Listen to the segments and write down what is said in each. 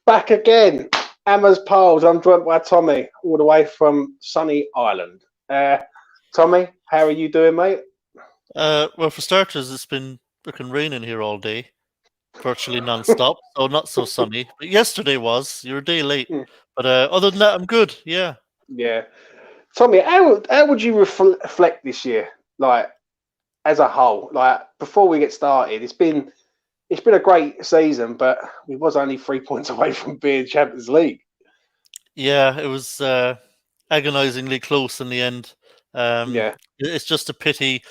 Back again. Emma's Pals. I'm joined by Tommy, all the way from sunny Ireland. Tommy, how are you doing, mate? Well, for starters, it's been freaking raining here all day, virtually non-stop. So not so sunny. But yesterday was. You're a day late. Hmm, But other than that, I'm good. Yeah. yeah. Tommy, how would you reflect this year, like as a whole? Like before we get started, it's been a great season, but we was only 3 points away from being Champions League. Yeah, it was agonizingly close in the end. Yeah. It's just a pity,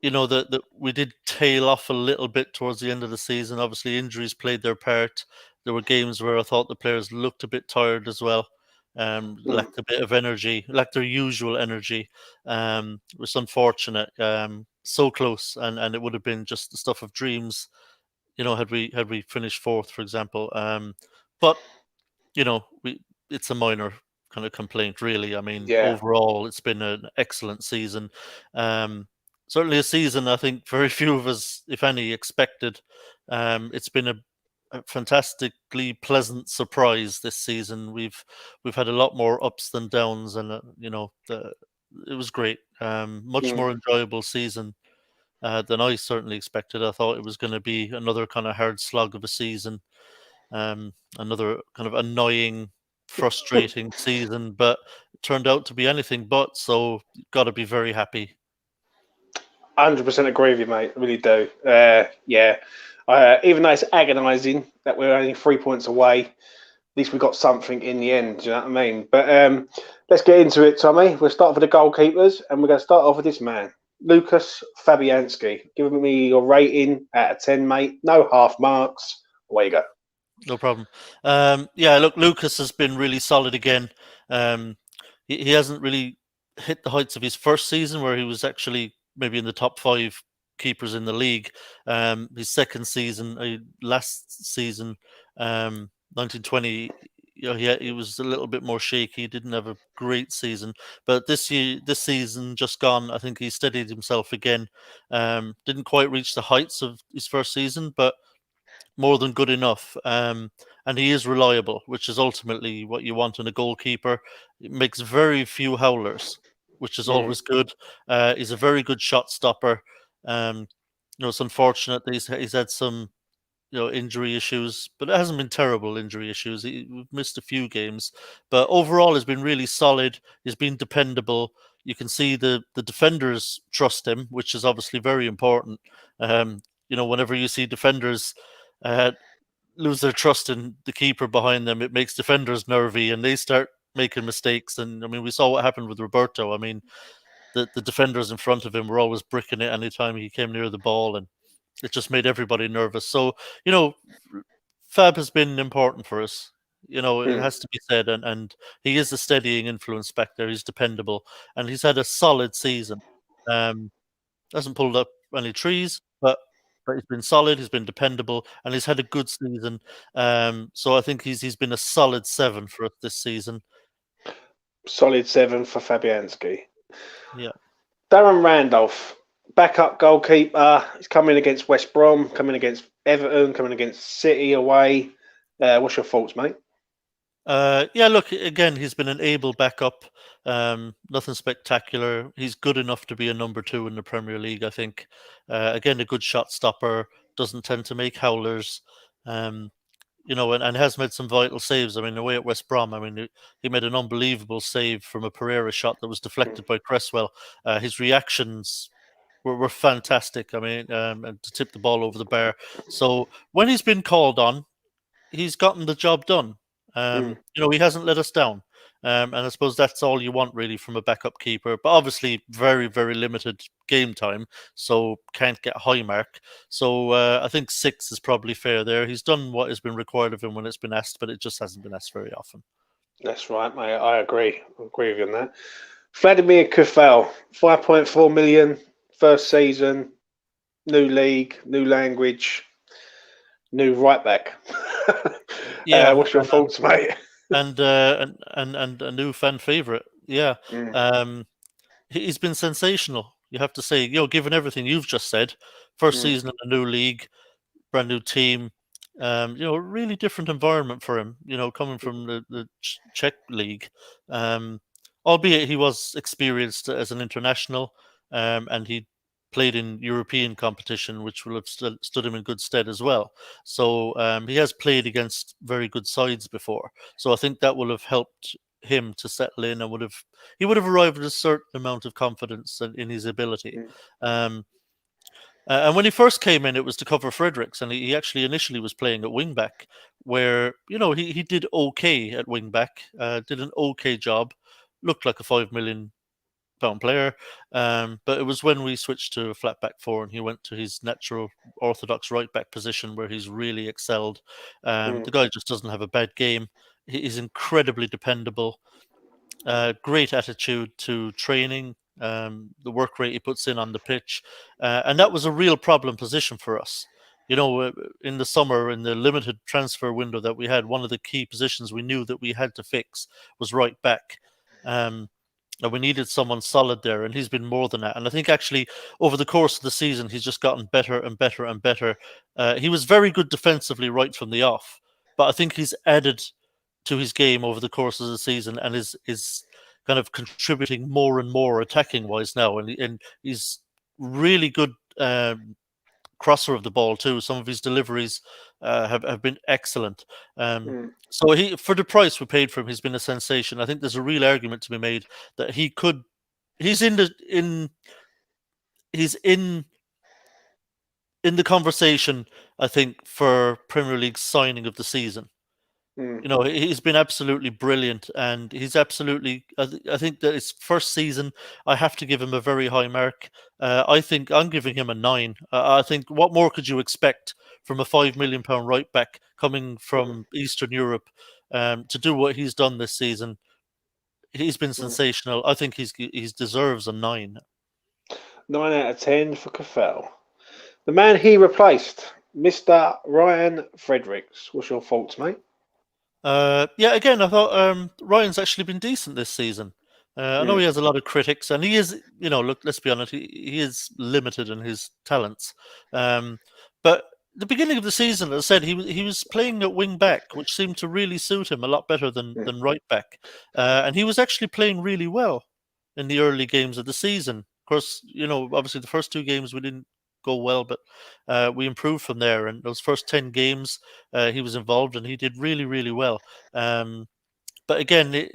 that we did tail off a little bit towards the end of the season. Obviously, injuries played their part. There were games where I thought the players looked a bit tired as well. Mm. Lacked a bit of energy, lacked their usual energy. It was unfortunate. So close, and it would have been just the stuff of dreams. Had we finished fourth, for example. But we it's a minor kind of complaint, really. I mean, Yeah. overall, it's been an excellent season. Um, Certainly a season I think very few of us, if any, expected. It's been a fantastically pleasant surprise this season. We've had a lot more ups than downs, and it was great. Much Mm. more enjoyable season than I certainly expected. I thought it was going to be another kind of hard slog of a season, another kind of annoying, frustrating season, but it turned out to be anything but. So, got to be very happy. 100% agree with you, mate. I really do. Yeah. Even though it's agonising that we're only 3 points away, at least we got something in the end. Do you know what I mean? But let's get into it, Tommy. We'll start with the goalkeepers, and we're going to start off with this man, Lucas Fabianski. Give me your rating out of 10, mate. No half marks. Away you go. No problem. Yeah, look, Lucas has been really solid again. Um, he hasn't really hit the heights of his first season, where he was actually maybe in the top five keepers in the league. His second season, last season, 1920, he was a little bit more shaky. He didn't have a great season, but this season just gone, I think he steadied himself again. Didn't quite reach the heights of his first season, but more than good enough. And he is reliable, which is ultimately what you want in a goalkeeper. It makes very few howlers, which is Mm. always good. He's a very good shot stopper. Um, it's unfortunate that he's had some injury issues, but it hasn't been terrible injury issues. We've missed a few games, but overall has been really solid. He's been dependable. You can see the defenders trust him, which is obviously very important. Whenever you see defenders uh, lose their trust in the keeper behind them, it makes defenders nervy and they start making mistakes. And I mean, we saw what happened with Roberto. I mean, the defenders in front of him were always bricking it anytime he came near the ball, and it just made everybody nervous. So, you know, Fab has been important for us. It Mm. has to be said, and he is a steadying influence back there. He's dependable, and he's had a solid season. Um, hasn't pulled up any trees, but he's been solid. He's been dependable, and he's had a good season. So I think he's been a solid seven for us this season. Solid 7 for Fabianski. Yeah. Darren Randolph, backup goalkeeper. He's coming against West Brom, coming against Everton, coming against City away. What's your thoughts, mate? Yeah, look, again, he's been an able backup. Nothing spectacular. He's good enough to be a number two in the Premier League, I think. Again, a good shot stopper, doesn't tend to make howlers. Um, and has made some vital saves. I mean, away at West Brom, I mean, he made an unbelievable save from a Pereira shot that was Mm. deflected by Cresswell. His reactions were fantastic. I mean, and to tip the ball over the bar. So when he's been called on, he's gotten the job done. Mm. He hasn't let us down. And I suppose that's all you want really from a backup keeper. But obviously, very, very limited game time, so can't get a high mark. So I think 6 is probably fair there. He's done what has been required of him when it's been asked, but it just hasn't been asked very often. That's right, mate. I agree. I agree with you on that. Vladimir Kufel, 5.4 million, first season, new league, new language, new right back. Yeah, What's your thoughts, mate? and a new fan favorite. Yeah, Mm. um, he's been sensational. You have to say, given everything you've just said, first Mm. season in a new league, brand new team. Really different environment for him. Coming from the Czech league, albeit he was experienced as an international, and he played in European competition, which will have stood him in good stead as well. So he has played against very good sides before. So I think that will have helped him to settle in, and he would have arrived at a certain amount of confidence in his ability. Um, and when he first came in, it was to cover Fredericks, and he actually initially was playing at wingback, where he did okay at wingback, did an okay job, looked like a £5 million player. But it was when we switched to a flat back four and he went to his natural orthodox right back position where he's really excelled. The guy just doesn't have a bad game. He's incredibly dependable. Great attitude to training, the work rate he puts in on the pitch, and that was a real problem position for us. In the summer, in the limited transfer window that we had, one of the key positions we knew that we had to fix was right back. And we needed someone solid there, and he's been more than that. And I think actually over the course of the season, he's just gotten better and better and better. He was very good defensively right from the off, but I think he's added to his game over the course of the season and is kind of contributing more and more attacking wise now, and he's really good crosser of the ball too. Some of his deliveries have been excellent. So for the price we paid for him, he's been a sensation. I think there's a real argument to be made that he's in the conversation, I think, for Premier League signing of the season. He's been absolutely brilliant, and he's absolutely. I think that his first season, I have to give him a very high mark. I think I'm giving him a 9. I think what more could you expect from a £5 million right back coming from Eastern Europe to do what he's done this season? He's been sensational. I think he deserves a 9. 9 out of 10 for Cathell. The man he replaced, Mr. Ryan Fredericks. What's your thoughts, mate? Again, I thought Ryan's actually been decent this season. I know he has a lot of critics, and he is, look, let's be honest, he is limited in his talents. But the beginning of the season, as I said, he was playing at wing back, which seemed to really suit him a lot better than right back. And he was actually playing really well in the early games of the season. Of course, obviously the first 2 games we didn't go well, but we improved from there. And those first 10 games, he was involved, and he did really, really well. But again,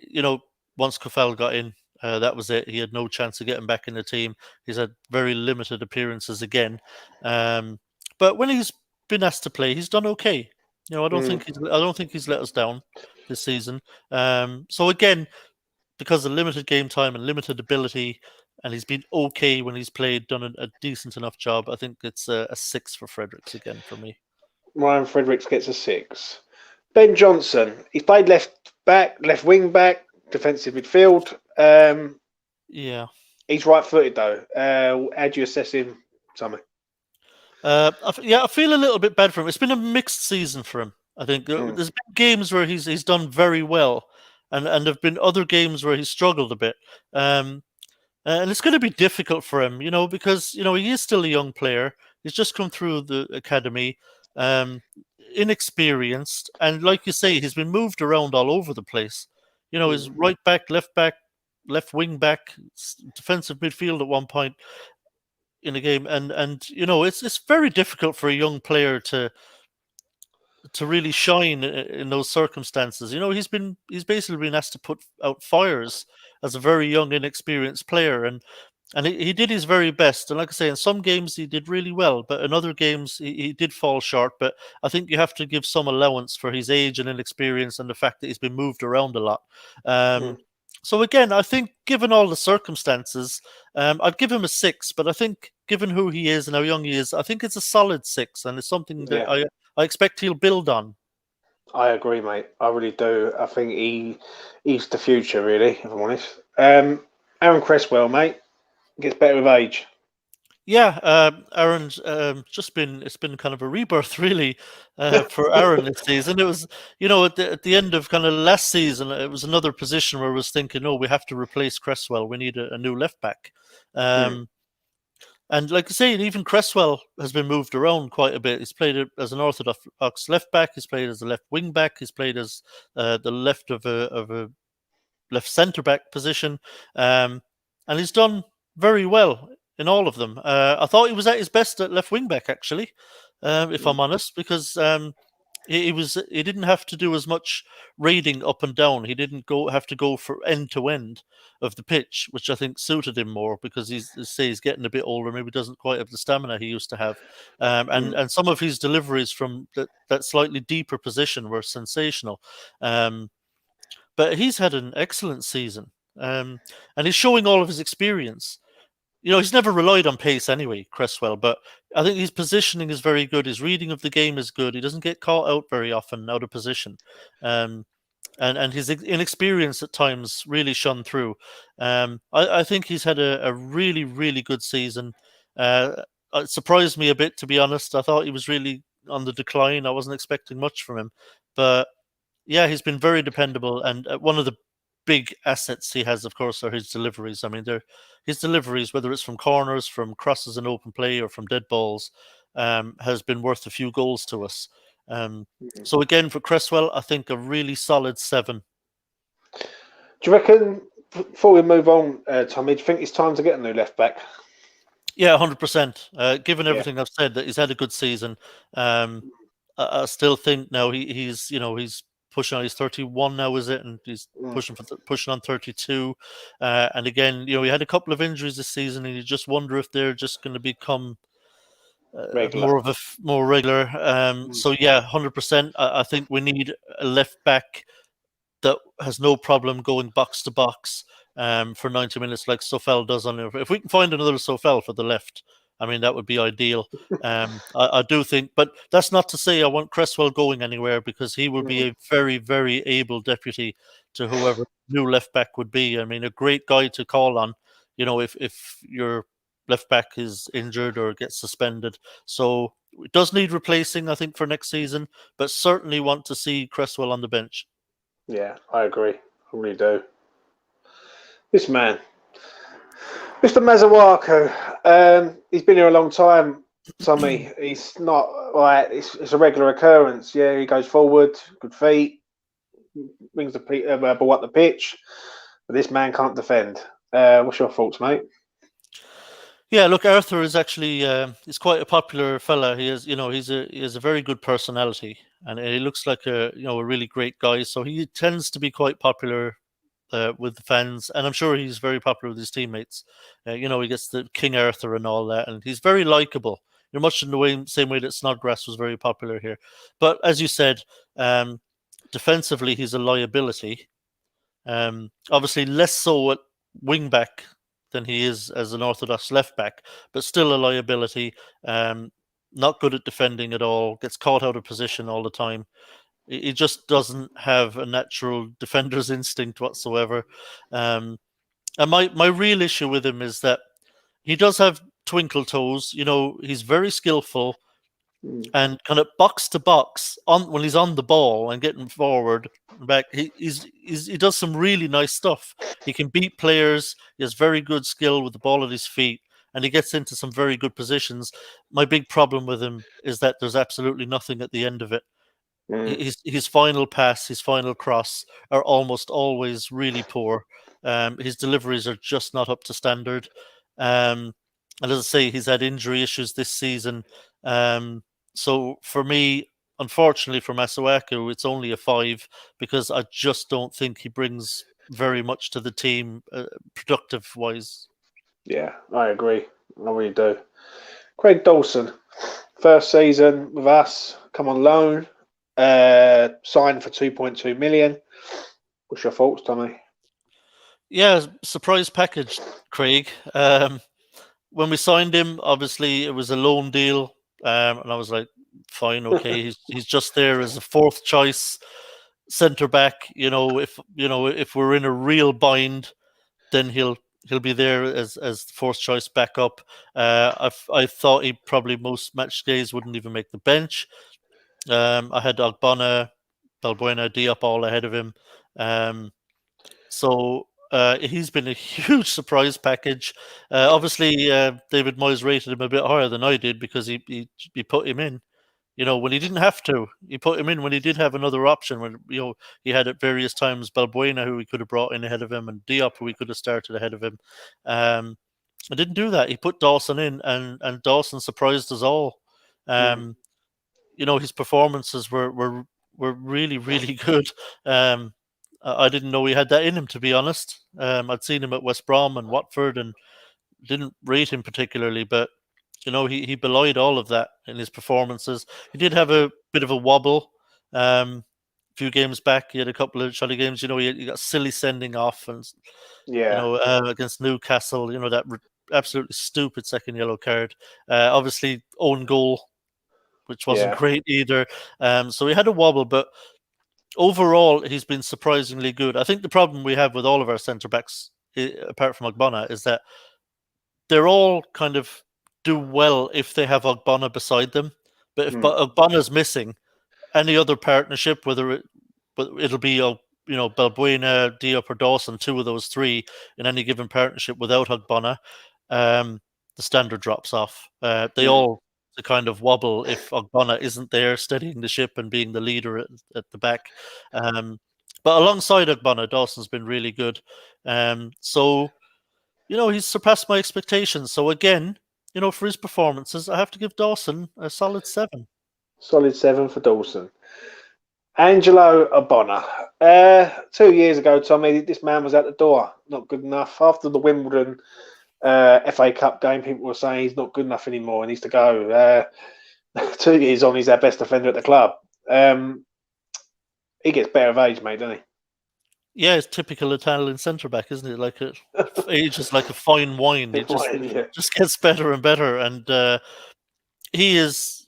once Cathell got in, that was it. He had no chance of getting back in the team. He's had very limited appearances again. But when he's been asked to play, he's done okay. I don't think he's let us down this season. So again, because of limited game time and limited ability, and he's been okay when he's played, done a decent enough job. I think it's a 6 for Fredericks again for me. Ryan Fredericks gets a 6. Ben Johnson, he played left wing back, defensive midfield. Yeah. He's right-footed though. How do you assess him, Tommy? I feel a little bit bad for him. It's been a mixed season for him. I think there's been games where he's done very well, and there've been other games where he's struggled a bit. And it's going to be difficult for him, because, he is still a young player. He's just come through the academy, inexperienced. And like you say, he's been moved around all over the place. He's right back, left wing back, defensive midfield at one point in a game. And it's very difficult for a young player to really shine in those circumstances. He's basically been asked to put out fires as a very young, inexperienced player, and he did his very best. And like I say, in some games he did really well, but in other games he did fall short. But I think you have to give some allowance for his age and inexperience and the fact that he's been moved around a lot. So again, I think given all the circumstances, I'd give him a 6. But I think given who he is and how young he is, I think it's a solid 6, and it's something that I expect he'll build on. I agree, mate. I really do. I think he's the future, really, if I'm honest. Aaron Cresswell, mate, gets better with age. Yeah, Aaron's it's been kind of a rebirth, really, for Aaron this season. It was, at the end of kind of last season, it was another position where I was thinking, we have to replace Cresswell. We need a new left back. And like I say, even Cresswell has been moved around quite a bit. He's played as an orthodox left back. He's played as a left wing back. He's played as the left of a left centre back position, and he's done very well in all of them. I thought he was at his best at left wing back, actually, if I'm honest, because he didn't have to do as much raiding up and down. He didn't have to go for end to end of the pitch, which I think suited him more because he's getting a bit older. Maybe doesn't quite have the stamina he used to have, and some of his deliveries from that slightly deeper position were sensational. But he's had an excellent season, and he's showing all of his experience. He's never relied on pace anyway, Cresswell, but I think his positioning is very good. His reading of the game is good. He doesn't get caught out very often out of position. And his inexperience at times really shone through. I think he's had a really, really good season. It surprised me a bit, to be honest. I thought he was really on the decline. I wasn't expecting much from him. But yeah, he's been very dependable. And one of the big assets he has, of course, are his deliveries. I mean, his deliveries, whether it's from corners, from crosses in open play, or from dead balls, has been worth a few goals to us. So again, for Cresswell, I think a really solid 7. Do you reckon, before we move on, Tommy, do you think it's time to get a new left back? Yeah, 100%. Given everything I've said, that he's had a good season, I still think now he's pushing on. He's 31 now, is it? And he's pushing on 32. And again, he had a couple of injuries this season, and you just wonder if they're just going to become more regular. So yeah, 100%. I think we need a left back that has no problem going box to box for 90 minutes like Sofel does on it. If we can find another Sofel for the left, I mean, that would be ideal. I do think, but that's not to say I want Cresswell going anywhere, because he will be a very, very able deputy to whoever new left back would be. I mean, a great guy to call on, if your left back is injured or gets suspended. So it does need replacing, I think, for next season, but certainly want to see Cresswell on the bench. Yeah, I agree. I really do. This man, Mr. Masuaku, he's been here a long time, Tommy. He's not like it's a regular occurrence. Yeah, he goes forward, good feet, brings the ball up the pitch, but this man can't defend. What's your thoughts, mate? Yeah, look, Arthur is actually he's quite a popular fella. He has a very good personality, and he looks like a really great guy. So he tends to be quite popular with the fans, and I'm sure he's very popular with his teammates. He gets the King Arthur and all that, and he's very likable. Much in the same way that Snodgrass was very popular here. But as you said, defensively he's a liability. Obviously, less so at wing back than he is as an orthodox left back, but still a liability. Not good at defending at all. Gets caught out of position all the time. He just doesn't have a natural defender's instinct whatsoever. And my real issue with him is that he does have twinkle toes. He's very skillful, and kind of box to box when he's on the ball and getting forward and back, he does some really nice stuff. He can beat players. He has very good skill with the ball at his feet, and he gets into some very good positions. My big problem with him is that there's absolutely nothing at the end of it. His final pass, his final cross are almost always really poor. His deliveries are just not up to standard. And as I say, he's had injury issues this season. So for me, unfortunately for Masuaku, it's only a 5, because I just don't think he brings very much to the team productive-wise. Yeah, I agree. I really do. Craig Dawson, first season with us, come on loan, signed for 2.2 million. What's your thoughts, Tommy? Yeah, surprise package, Craig. When we signed him, obviously it was a loan deal, and I was like, fine, okay. he's just there as a 4th choice centre back. If we're in a real bind, then he'll be there as the 4th choice backup. I thought he probably most match days wouldn't even make the bench. I had Balbuena, Diop all ahead of him. So He's been a huge surprise package. Obviously, David Moyes rated him a bit higher than I did because he put him in. When he didn't have to, he put him in when he did have another option. When he had at various times Balbuena, who he could have brought in ahead of him, and Diop, who he could have started ahead of him. I didn't do that. He put Dawson in, and Dawson surprised us all. His performances were really, really good. I didn't know he had that in him, to be honest. I'd seen him at West Brom and Watford and didn't rate him particularly, but he belied all of that in his performances. He did have a bit of a wobble a few games back. He had a couple of shoddy games. He got silly sending off, and against Newcastle, that absolutely stupid second yellow card. Obviously, own goal, which wasn't great either. So he had a wobble, but overall, he's been surprisingly good. I think the problem we have with all of our centre backs, apart from Ogbonna, is that they're all kind of do well if they have Ogbonna beside them. But if Ogbonna's missing, any other partnership, but it'll be Balbuena, Diop, or Dawson, two of those three in any given partnership without Ogbonna, the standard drops off. They all kind of wobble if Ogbonna isn't there steadying the ship and being the leader at the back. But alongside Ogbonna, Dawson's been really good. So he's surpassed my expectations. So again, for his performances, I have to give Dawson a solid 7. Solid 7 for Dawson. Angelo Ogbonna. 2 years ago, Tommy, this man was at the door. Not good enough. After the Wimbledon FA Cup game, people were saying he's not good enough anymore. He needs to go. 2 years on, he's our best defender at the club. He gets better of age, mate, doesn't he? Yeah, it's typical Italian centre back, isn't it? Age is like a fine wine. It just gets better and better, and he is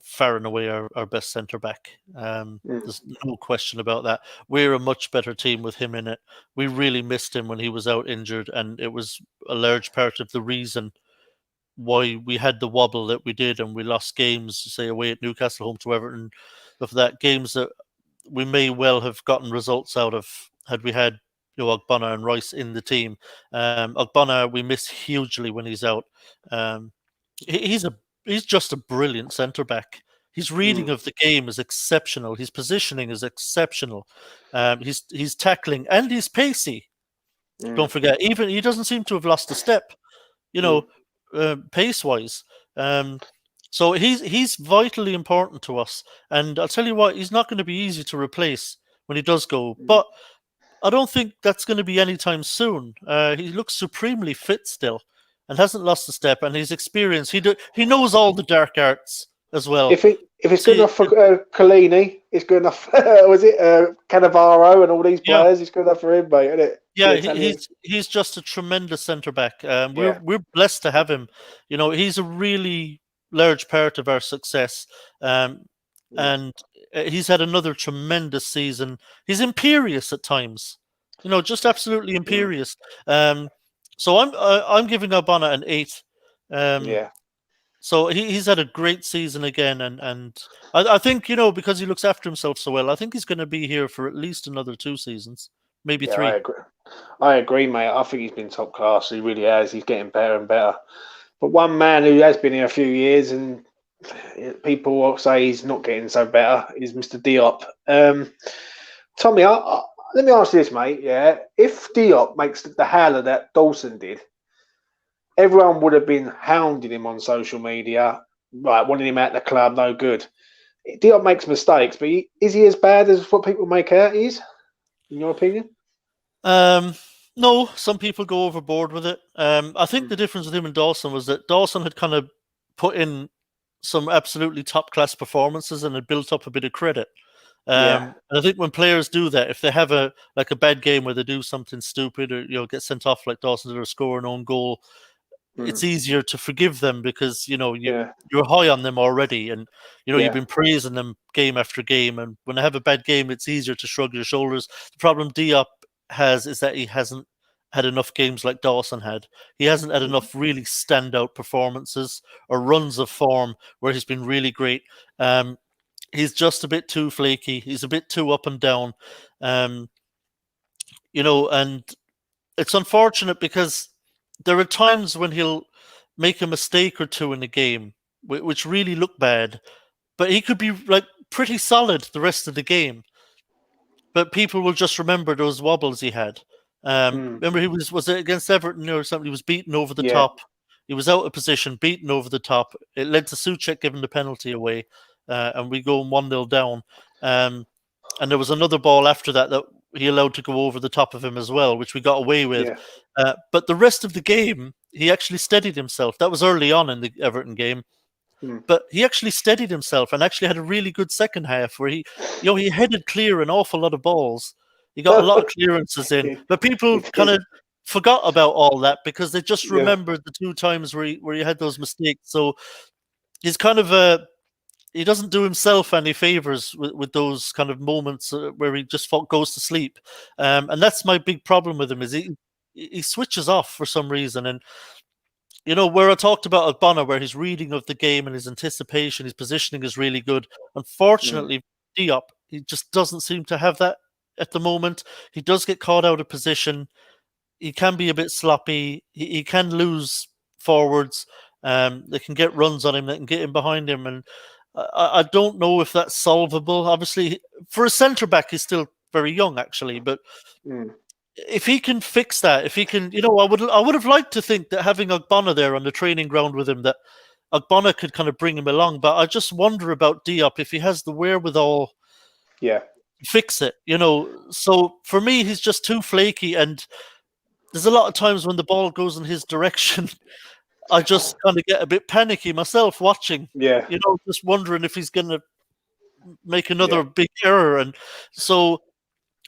far and away our best centre back. There's no question about that. We're a much better team with him in it. We really missed him when he was out injured, and it was a large part of the reason why we had the wobble that we did, and we lost games, say away at Newcastle, home to Everton, of that games that we may well have gotten results out of had we had Ogbonna and Rice in the team. Ogbonna we miss hugely when he's out. He's just a brilliant centre back. His reading of the game is exceptional. His positioning is exceptional. He's tackling and he's pacey. Don't forget, even he doesn't seem to have lost a step. Pace wise. So he's vitally important to us. And I'll tell you what, he's not going to be easy to replace when he does go. But I don't think that's going to be anytime soon. He looks supremely fit still and hasn't lost a step. And his experience, he knows all the dark arts as well. If it's good enough for Collini, it's good enough. Was it Cannavaro and all these players? It's good enough for him, mate, isn't it? Yeah, he's just a tremendous centre back. We're blessed to have him. He's a really large part of our success, and he's had another tremendous season. He's imperious at times, just absolutely imperious. So I'm giving Ogbonna an 8. So he's had a great season again, and I think because he looks after himself so well, I think he's going to be here for at least another 2 seasons, maybe 3. I agree, mate. I think he's been top class. He really has. He's getting better and better. But one man who has been here a few years and people say he's not getting so better is Mr. Diop. Tommy, let me ask you this, mate. Yeah, if Diop makes the howler that Dawson did, everyone would have been hounding him on social media, right, wanting him out the club, no good. Diop makes mistakes, but is he as bad as what people make out he is, in your opinion? No, some people go overboard with it. I think the difference with him and Dawson was that Dawson had kind of put in some absolutely top-class performances and had built up a bit of credit. And I think when players do that, if they have a bad game where they do something stupid or get sent off like Dawson did or score an own goal, it's easier to forgive them because you're high on them already, and you've been praising them game after game. And when they have a bad game, it's easier to shrug your shoulders. The problem Diop has is that he hasn't had enough games like Dawson had. He hasn't had enough really standout performances or runs of form where he's been really great. He's just a bit too flaky. He's a bit too up and down. And it's unfortunate because there are times when he'll make a mistake or two in the game, which really look bad, but he could be like pretty solid the rest of the game. But people will just remember those wobbles he had. Remember, he was it against Everton or something? He was beaten over the Yeah. top. He was out of position, beaten over the top. It led to Souček giving the penalty away, and we go 1-0 down. And there was another ball after that he allowed to go over the top of him as well, which we got away with. Yeah. But the rest of the game, he actually steadied himself. That was early on in the Everton game. But he actually steadied himself and actually had a really good second half where he headed clear an awful lot of balls. He got a lot of clearances in, but people kind of forgot about all that because they just remembered the 2 times where he had those mistakes. So he's kind of he doesn't do himself any favors with those kind of moments where he just goes to sleep. And that's my big problem with him is he switches off for some reason. And where I talked about Ogbonna, where his reading of the game and his anticipation, his positioning is really good. Unfortunately, Diop, he just doesn't seem to have that at the moment. He does get caught out of position. He can be a bit sloppy. He can lose forwards. They can get runs on him. They can get in behind him. And I don't know if that's solvable. Obviously, for a centre-back, he's still very young, actually. But if he can fix that, if he can, I would have liked to think that having Ogbonna there on the training ground with him, that Ogbonna could kind of bring him along. But I just wonder about Diop if he has the wherewithal. Yeah. Fix it, So for me, he's just too flaky, and there's a lot of times when the ball goes in his direction, I just kind of get a bit panicky myself watching. Yeah. Just wondering if he's going to make another big error, and so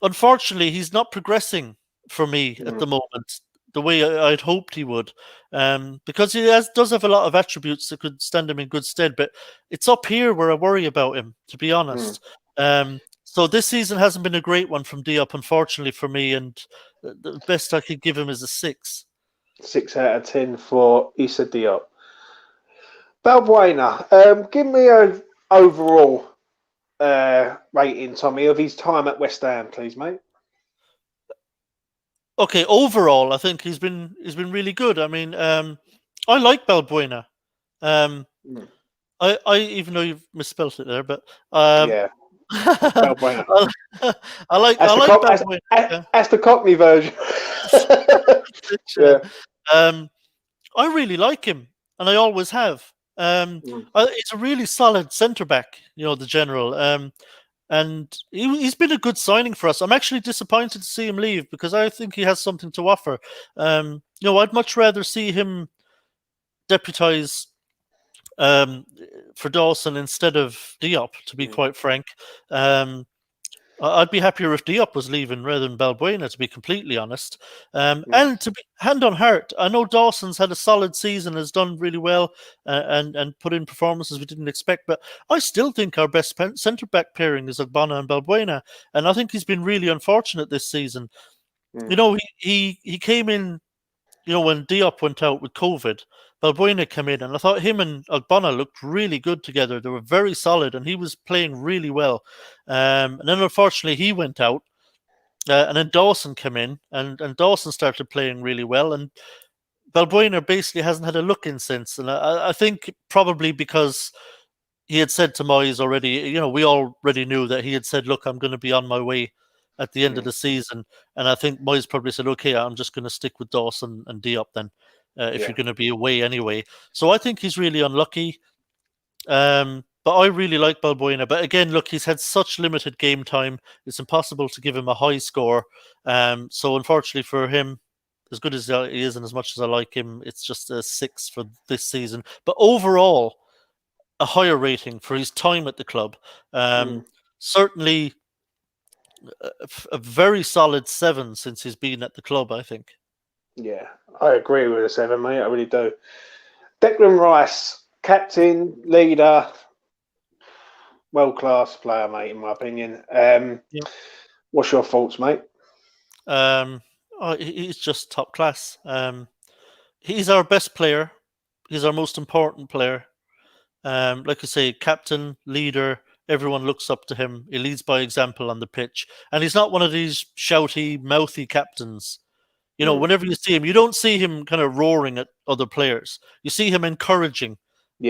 unfortunately, he's not progressing for me at the moment the way I'd hoped he would, because he does have a lot of attributes that could stand him in good stead. But it's up here where I worry about him, to be honest. So this season hasn't been a great one from Diop, unfortunately for me, and the best I could give him is a 6. 6 out of 10 for Issa Diop. Balbuena, give me an overall rating, Tommy, of his time at West Ham, please, mate. Okay, overall, I think he's been really good. I mean, I like Balbuena. I even though you've misspelled it there, but yeah. Balbuena. I like Balbuena. That's the Cockney version. Yeah. I really like him, and I always have. He's a really solid centre back, the general. And he's been a good signing for us. I'm actually disappointed to see him leave because I think he has something to offer. I'd much rather see him deputise for Dawson instead of Diop, to be quite frank. I'd be happier if Diop was leaving rather than Balbuena, to be completely honest. And to be hand on heart, I know Dawson's had a solid season, has done really well, and put in performances we didn't expect. But I still think our best centre back pairing is Ogbonna and Balbuena, and I think he's been really unfortunate this season. He came in, when Diop went out with COVID. Balbuena came in, and I thought him and Ogbonna looked really good together. They were very solid, and he was playing really well. And then, unfortunately, he went out, and then Dawson came in, and Dawson started playing really well. And Balbuena basically hasn't had a look in since. And I think probably because he had said to Moyes already, we already knew that he had said, look, I'm going to be on my way at the end of the season. And I think Moyes probably said, okay, I'm just going to stick with Dawson and Diop then. If you're going to be away anyway. So I think he's really unlucky. But I really like Balbuena. But again, look, he's had such limited game time. It's impossible to give him a high score. So unfortunately for him, as good as he is and as much as I like him, it's just a 6 for this season. But overall, a higher rating for his time at the club. Certainly a very solid 7 since he's been at the club, I think. Yeah, I agree with the 7, mate. I really do. Declan Rice, captain, leader, world-class player, mate, in my opinion. What's your thoughts, mate? He's just top class. He's our best player. He's our most important player. Like I say, captain, leader, everyone looks up to him. He leads by example on the pitch. And he's not one of these shouty, mouthy captains. You know, whenever you see him, you don't see him kind of roaring at other players. You see him encouraging,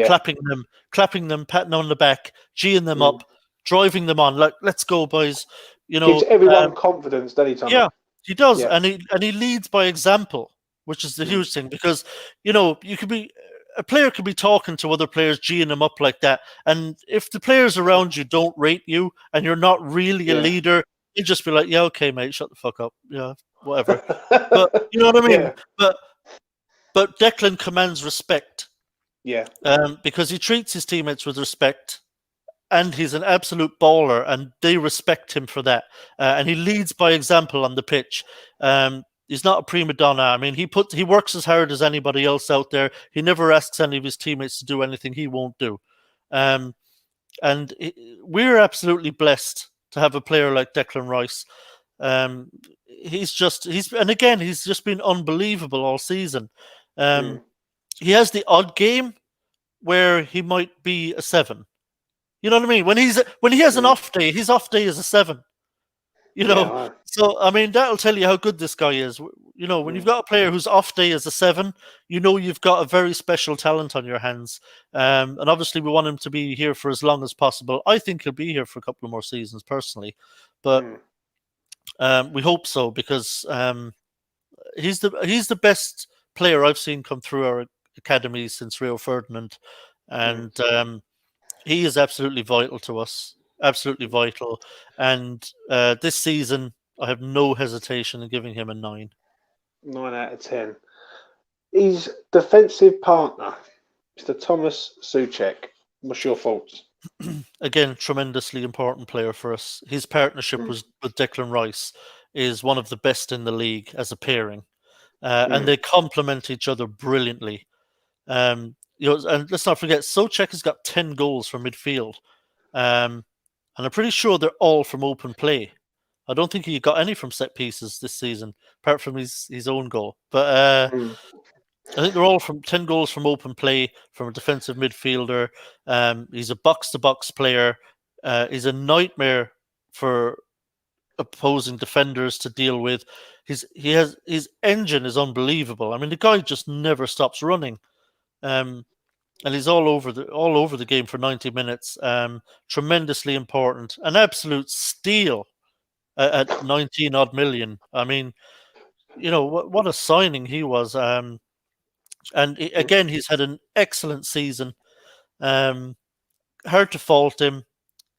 clapping them, patting on the back, geeing them up, driving them on. Like, let's go, boys. You know, gives everyone confidence, doesn't he, Tommy? Yeah, he does, and he leads by example, which is the huge thing. Because a player could be talking to other players, geeing them up like that, and if the players around you don't rate you and you're not really a leader, you just be like, yeah, okay, mate, shut the fuck up, yeah, whatever. But you know what I mean? Yeah. But Declan commands respect. Yeah. Because he treats his teammates with respect, and he's an absolute baller, and they respect him for that. And he leads by example on the pitch. He's not a prima donna. I mean, he works as hard as anybody else out there. He never asks any of his teammates to do anything he won't do. And we're absolutely blessed to have a player like Declan Rice. He's just been unbelievable all season. He has the odd game where he might be a 7. You know what I mean? When he has an off day, his off day is a 7. You know, yeah. So I mean that'll tell you how good this guy is. You know, when you've got a player whose off day is a 7, you know you've got a very special talent on your hands. And obviously we want him to be here for as long as possible. I think he'll be here for a couple of more seasons personally, but we hope so, because he's the best player I've seen come through our academy since Rio Ferdinand, and he is absolutely vital to us. Absolutely vital. And this season, I have no hesitation in giving him a 9. 9 out of 10. His defensive partner, Mr. Thomas Souček. What's your thoughts? Again, tremendously important player for us. His partnership with Declan Rice is one of the best in the league as a pairing. And they complement each other brilliantly. And let's not forget, Souček has got 10 goals from midfield. And I'm pretty sure they're all from open play. I don't think he got any from set pieces this season, apart from his own goal. But I think they're all from 10 goals from open play, from a defensive midfielder. He's a box-to-box player. He's a nightmare for opposing defenders to deal with. His engine is unbelievable. I mean, the guy just never stops running. And he's all over the game for 90 minutes. Tremendously important. An absolute steal at 19 odd million. I mean, you know, what a signing he was. And again, he's had an excellent season. Hard to fault him.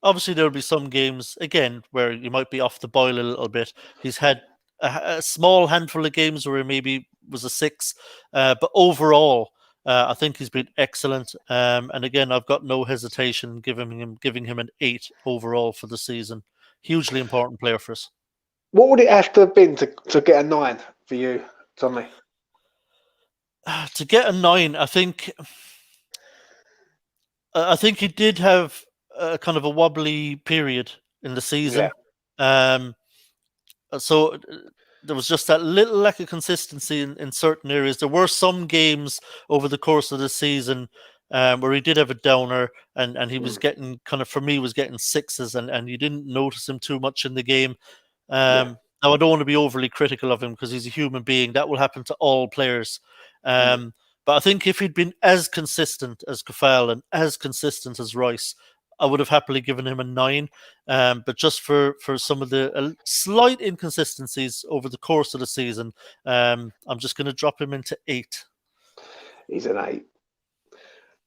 Obviously, there'll be some games, again, where you might be off the boil a little bit. He's had a small handful of games where he maybe was a 6. But overall, I think he's been excellent. And again, I've got no hesitation giving him an 8 overall for the season. Hugely important player for us. What would it have to have been to get a 9 for you, Tommy? To get a 9, I think he did have a kind of a wobbly period in the season. Yeah. So there was just that little lack of consistency in certain areas. There were some games over the course of the season where he did have a downer, and he was getting for me, was getting 6s, and you didn't notice him too much in the game. Now, I don't want to be overly critical of him because he's a human being. That will happen to all players. But I think if he'd been as consistent as Coufal and as consistent as Rice, I would have happily given him a 9. But just for some of the slight inconsistencies over the course of the season, I'm just going to drop him into 8. He's an 8.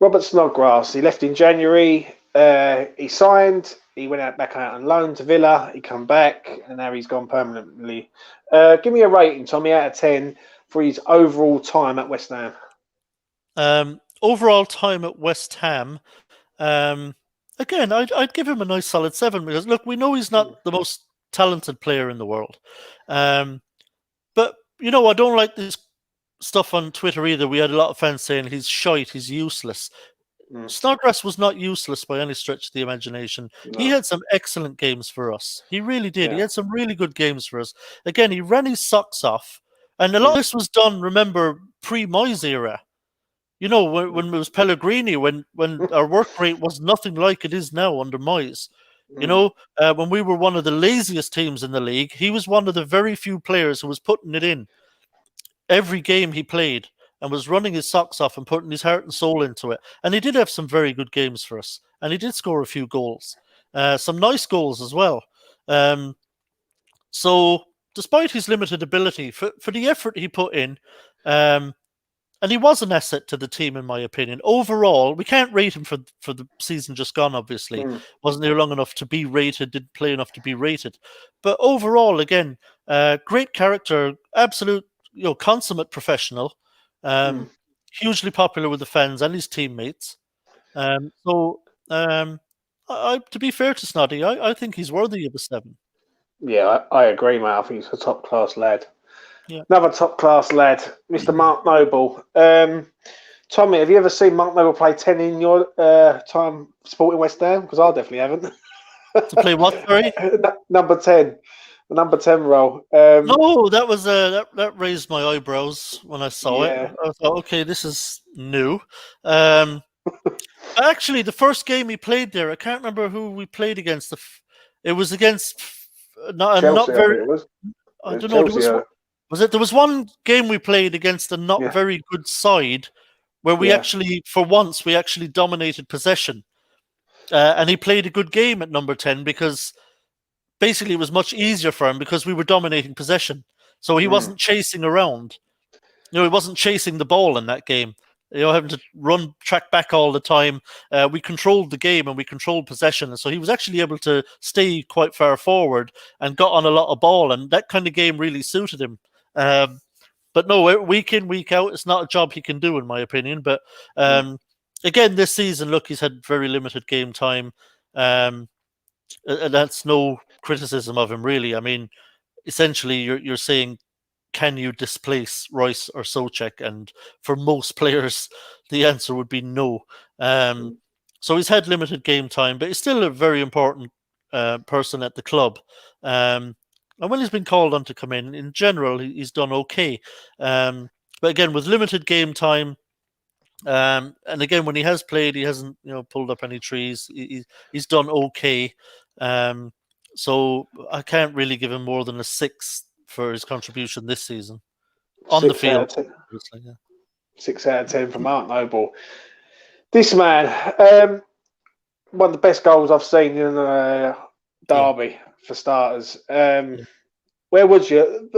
Robert Snodgrass, he left in January. He signed. He went back out on loan to Villa. He come back, and now he's gone permanently. Give me a rating, Tommy, out of 10 for his overall time at West Ham. Overall time at West Ham, again, I'd give him a nice solid 7, because look, we know he's not the most talented player in the world. But you know, I don't like this stuff on Twitter either. We had a lot of fans saying he's shite, he's useless. Snodgrass was not useless by any stretch of the imagination. No. He had some excellent games for us. He really did. Yeah. He had some really good games for us. Again, he ran his socks off. And a lot of this was done, remember, pre-Moyes era. You know, when it was Pellegrini, when our work rate was nothing like it is now under Moyes. You know, when we were one of the laziest teams in the league, he was one of the very few players who was putting it in. every game he played and was running his socks off and putting his heart and soul into it. And he did have some very good games for us, and he did score a few goals, some nice goals as well. So, despite his limited ability, for the effort he put in, and he was an asset to the team, in my opinion. Overall, we can't rate him for the season just gone, obviously. Wasn't here long enough to be rated, didn't play enough to be rated. But overall, again, great character, absolute, consummate professional, hugely popular with the fans and his teammates. To be fair to Snoddy, I think he's worthy of a 7. Yeah, I agree, mate. I think he's a top class lad. Yeah. Another top class lad, Mr. Mark Noble. Tommy, have you ever seen Mark Noble play 10 in your time supporting West Ham? Because I definitely haven't. To play what, sorry? Number 10. The number 10 role. No, that was that raised my eyebrows when I saw it. I thought, okay, this is new. Actually, the first game he played there, I can't remember who we played against. It was against Chelsea, not very. I don't know. There was one game we played against a not very good side where we actually, for once, we actually dominated possession. And he played a good game at number 10 because basically it was much easier for him because we were dominating possession. So he wasn't chasing around. He wasn't chasing the ball in that game. Having to track back all the time. We controlled the game and we controlled possession. And so he was actually able to stay quite far forward and got on a lot of ball. And that kind of game really suited him. But no, week in, week out, it's not a job he can do, in my opinion. But again, this season, look, he's had very limited game time. And that's no criticism of him, really. I mean, essentially, you're saying, can you displace Royce or Souček? And for most players, the answer would be no. So he's had limited game time, but he's still a very important person at the club. And when he's been called on to come in general, he's done okay. But again, with limited game time, and again, when he has played, he hasn't pulled up any trees. He's done okay. So I can't really give him more than a 6 for his contribution this season on the field. 6 out of 10 for Mark Noble. This man, one of the best goals I've seen in Derby for starters. Where was you?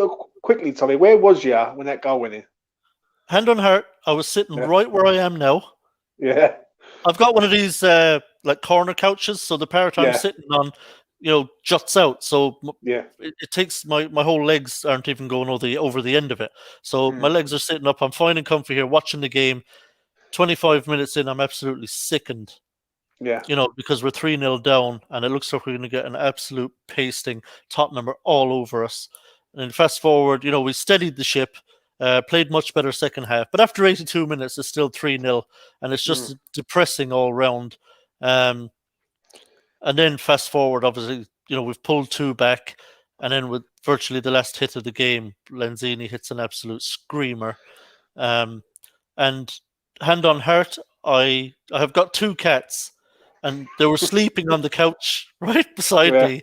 Quickly, Tommy, where was you when that goal went in? Hand on heart, I was sitting right where I am now. Yeah. I've got one of these like corner couches, so the part I'm sitting on, juts out. So it takes my whole legs aren't even going over the end of it. So my legs are sitting up. I'm fine and comfy here watching the game. 25 minutes in, I'm absolutely sickened. Yeah. Because we're 3-0 down and it looks like we're going to get an absolute pasting. Tottenham are all over us. And then fast forward, we steadied the ship, played much better second half. But after 82 minutes, it's still 3-0 and it's just depressing all round. And then fast forward, obviously, we've pulled 2 back. And then with virtually the last hit of the game, Lanzini hits an absolute screamer. And hand on heart, I have got 2 cats. And they were sleeping on the couch right beside me.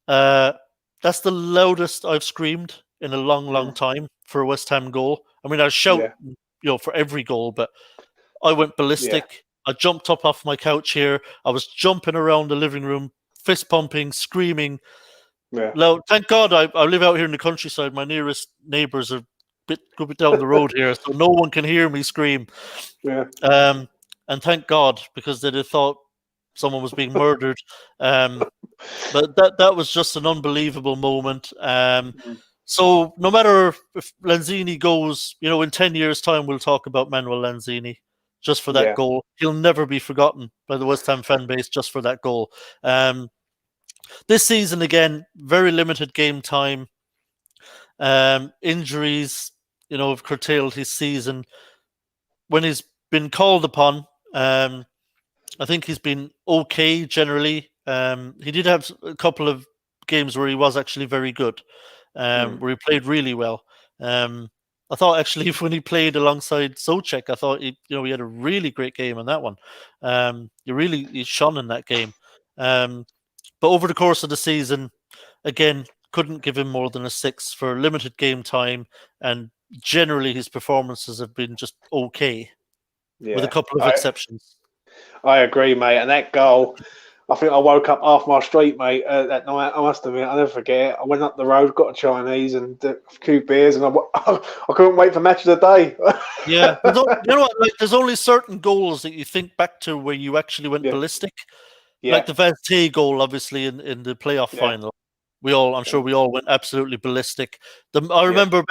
That's the loudest I've screamed in a long, long time for a West Ham goal. I mean, I shout, for every goal, but I went ballistic. Yeah. I jumped up off my couch here. I was jumping around the living room, fist pumping, screaming. Loud. Thank God I live out here in the countryside. My nearest neighbours are a bit down the road here, so no one can hear me scream. Yeah. And thank God, because they'd have thought someone was being murdered. But that was just an unbelievable moment. So no matter if Lanzini goes, in 10 years' time, we'll talk about Manuel Lanzini just for that goal. He'll never be forgotten by the West Ham fan base just for that goal. This season, again, very limited game time. Injuries, have curtailed his season. When he's been called upon, I think he's been okay generally. He did have a couple of games where he was actually very good, where he played really well. I thought actually when he played alongside Souček, I thought he had a really great game in that one. He shone in that game. But over the course of the season, again, couldn't give him more than a 6 for limited game time and generally his performances have been just okay, with a Yeah, couple of exceptions. I agree, mate. And that goal, I think I woke up half my street, mate, that night. I must admit, I'll never forget it. I went up the road, got a Chinese and a few beers, and I couldn't wait for match of the day. Yeah, you know what? Like, there's only certain goals that you think back to where you actually went Yeah, ballistic. yeah, Like the Veste goal, obviously in the playoff yeah, final. I'm sure we all went absolutely ballistic. I yeah, remember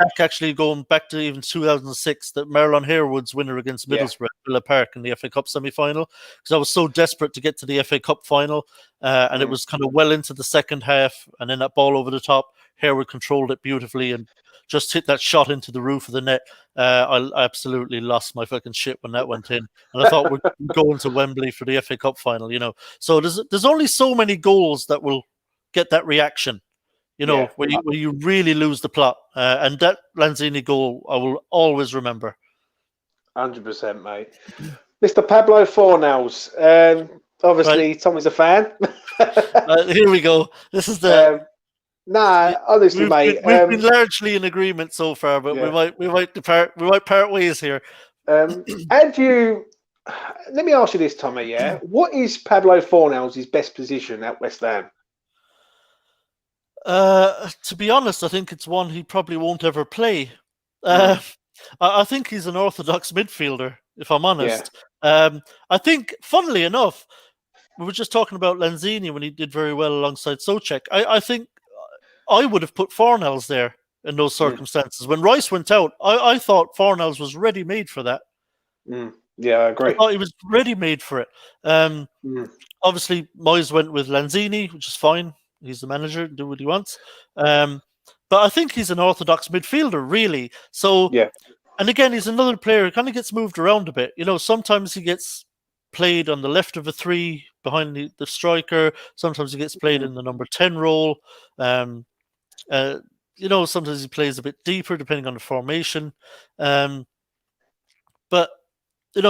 going back to even 2006, that Marlon Harewood's winner against yeah. Middlesbrough at Villa Park in the FA Cup semi-final, because I was so desperate to get to the FA Cup final, and it was kind of well into the second half, and then that ball over the top, Harewood controlled it beautifully and just hit that shot into the roof of the net. I absolutely lost my fucking shit when that went in, and I thought we're going to Wembley for the FA Cup final, So there's only so many goals that will get that reaction, Yeah. where you really lose the plot. And that Lanzini goal, I will always remember. 100%, mate. Mr. Pablo Fornals. Obviously, Right. Tommy's a fan. Here we go. This is the. Honestly, mate. We've been largely in agreement so far, but Yeah. we might part ways here. Let me ask you this, Tommy. Yeah, what is Pablo Fornals' best position at West Ham? To be honest, I think it's one he probably won't ever play. I think he's an orthodox midfielder, if I'm honest. I think, funnily enough, we were just talking about Lanzini when he did very well alongside Souček. I think I would have put Fornals there in those circumstances. When Rice went out, I thought Fornals was ready-made for that. Yeah, I agree. I thought he was ready-made for it. Obviously, Moyes went with Lanzini, which is fine. He's the manager, do what he wants. But I think he's an orthodox midfielder, really. So, and again, he's another player who kind of gets moved around a bit. Sometimes he gets played on the left of a three behind the striker. Sometimes he gets played in the number 10 role. Sometimes he plays a bit deeper depending on the formation. But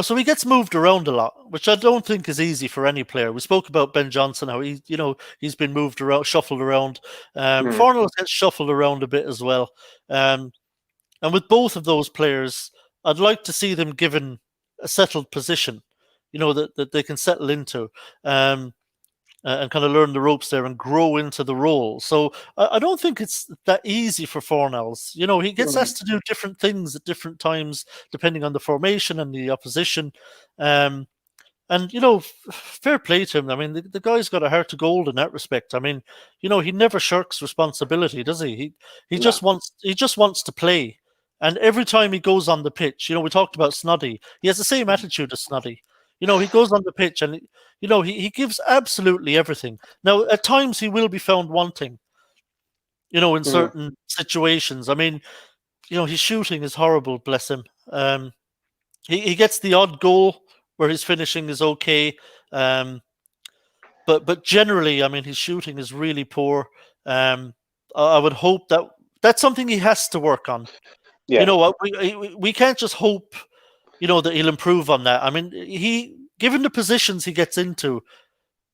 so he gets moved around a lot, which I don't think is easy for any player. We spoke about Ben Johnson, how he's been moved around, shuffled around. Fornals gets shuffled around a bit as well. And with both of those players, I'd like to see them given a settled position, that they can settle into. And kind of learn the ropes there and grow into the role. So I don't think it's that easy for Fornals. He gets asked to do different things at different times, depending on the formation and the opposition. And, fair play to him. I mean, the guy's got a heart of gold in that respect. I mean, he never shirks responsibility, does he? He just wants to play. And every time he goes on the pitch, we talked about Snoddy. He has the same attitude as Snoddy. He goes on the pitch and, he gives absolutely everything. Now, at times he will be found wanting, in certain situations. I mean, his shooting is horrible, bless him. He gets the odd goal where his finishing is okay. But generally, I mean, his shooting is really poor. I would hope that's something he has to work on. Yeah. We can't just hope that he'll improve on that. I mean, given the positions he gets into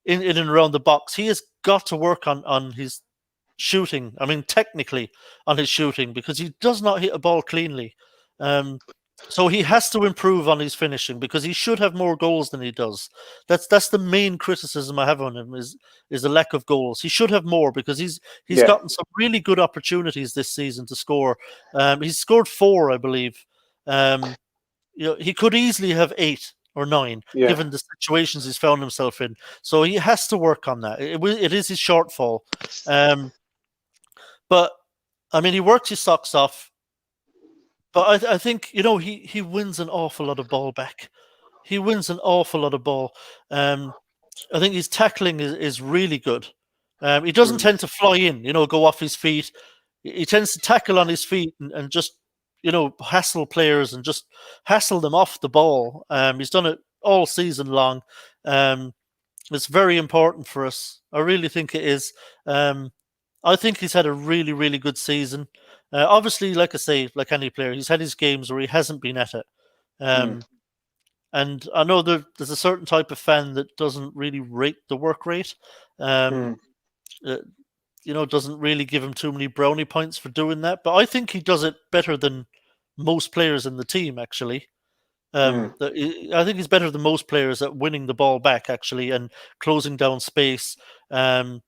in and around the box, he has got to work on his shooting. I mean, technically on his shooting, because he does not hit a ball cleanly. So he has to improve on his finishing, because he should have more goals than he does. That's the main criticism I have on him is the lack of goals. He should have more, because he's gotten some really good opportunities this season to score. He's scored 4, I believe. He could easily have 8 or 9, given the situations he's found himself in. So he has to work on that. It is his shortfall. But, I mean, he works his socks off. But I think, he wins an awful lot of ball back. He wins an awful lot of ball. I think his tackling is really good. He doesn't tend to fly in, go off his feet. He tends to tackle on his feet and just hassle players and just hassle them off the ball. He's done it all season long. It's very important for us. I really think it is. I think he's had a really, really good season. Obviously, like I say, like any player, he's had his games where he hasn't been at it. And I know there's a certain type of fan that doesn't really rate the work rate. Doesn't really give him too many brownie points for doing that. But I think he does it better than most players in the team, actually. I think he's better than most players at winning the ball back, actually, and closing down space. And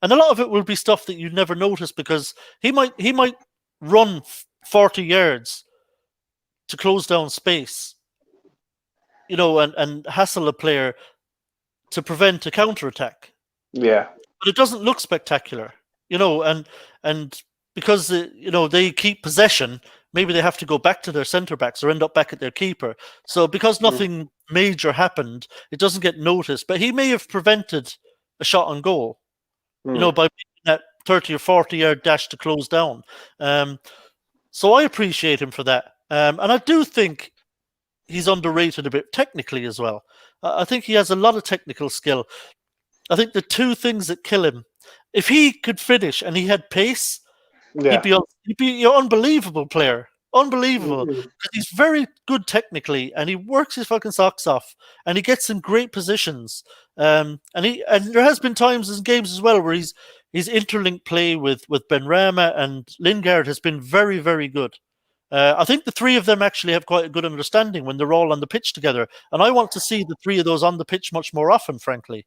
a lot of it will be stuff that you never notice because he might run 40 yards to close down space, and hassle a player to prevent a counterattack. Yeah. But it doesn't look spectacular, and because they keep possession, maybe they have to go back to their centre backs or end up back at their keeper. So because nothing major happened, it doesn't get noticed. But he may have prevented a shot on goal, by making that 30 or 40-yard dash to close down. So I appreciate him for that. And I do think he's underrated a bit technically as well. I think he has a lot of technical skill. I think the two things that kill him, if he could finish and he had pace, he'd be an unbelievable player. Unbelievable. Because he's very good technically and he works his fucking socks off and he gets in great positions. And there has been times in games as well where his interlinked play with Benrahma and Lingard has been very, very good. I think the three of them actually have quite a good understanding when they're all on the pitch together. And I want to see the three of those on the pitch much more often, frankly.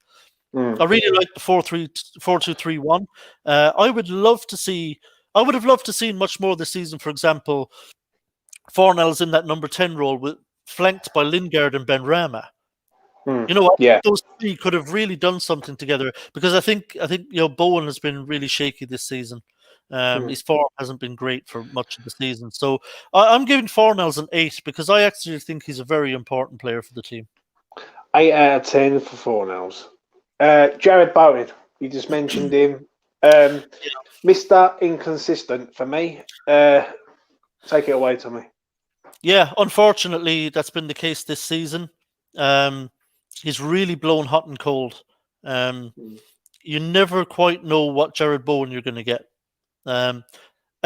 I really like the 4-2-3-1. I would have loved to see much more this season, for example, Fornals in that number 10 role flanked by Lingard and Benrahma. Those three could have really done something together because I think Bowen has been really shaky this season. His form hasn't been great for much of the season. So I'm giving Fornals an 8 because I actually think he's a very important player for the team. 8 out of 10 for Fornals. Jarrod Bowen, you just mentioned him. Mr. Inconsistent for me. Take it away, Tommy. Yeah, unfortunately, that's been the case this season. He's really blown hot and cold. You never quite know what Jarrod Bowen you're going to get. And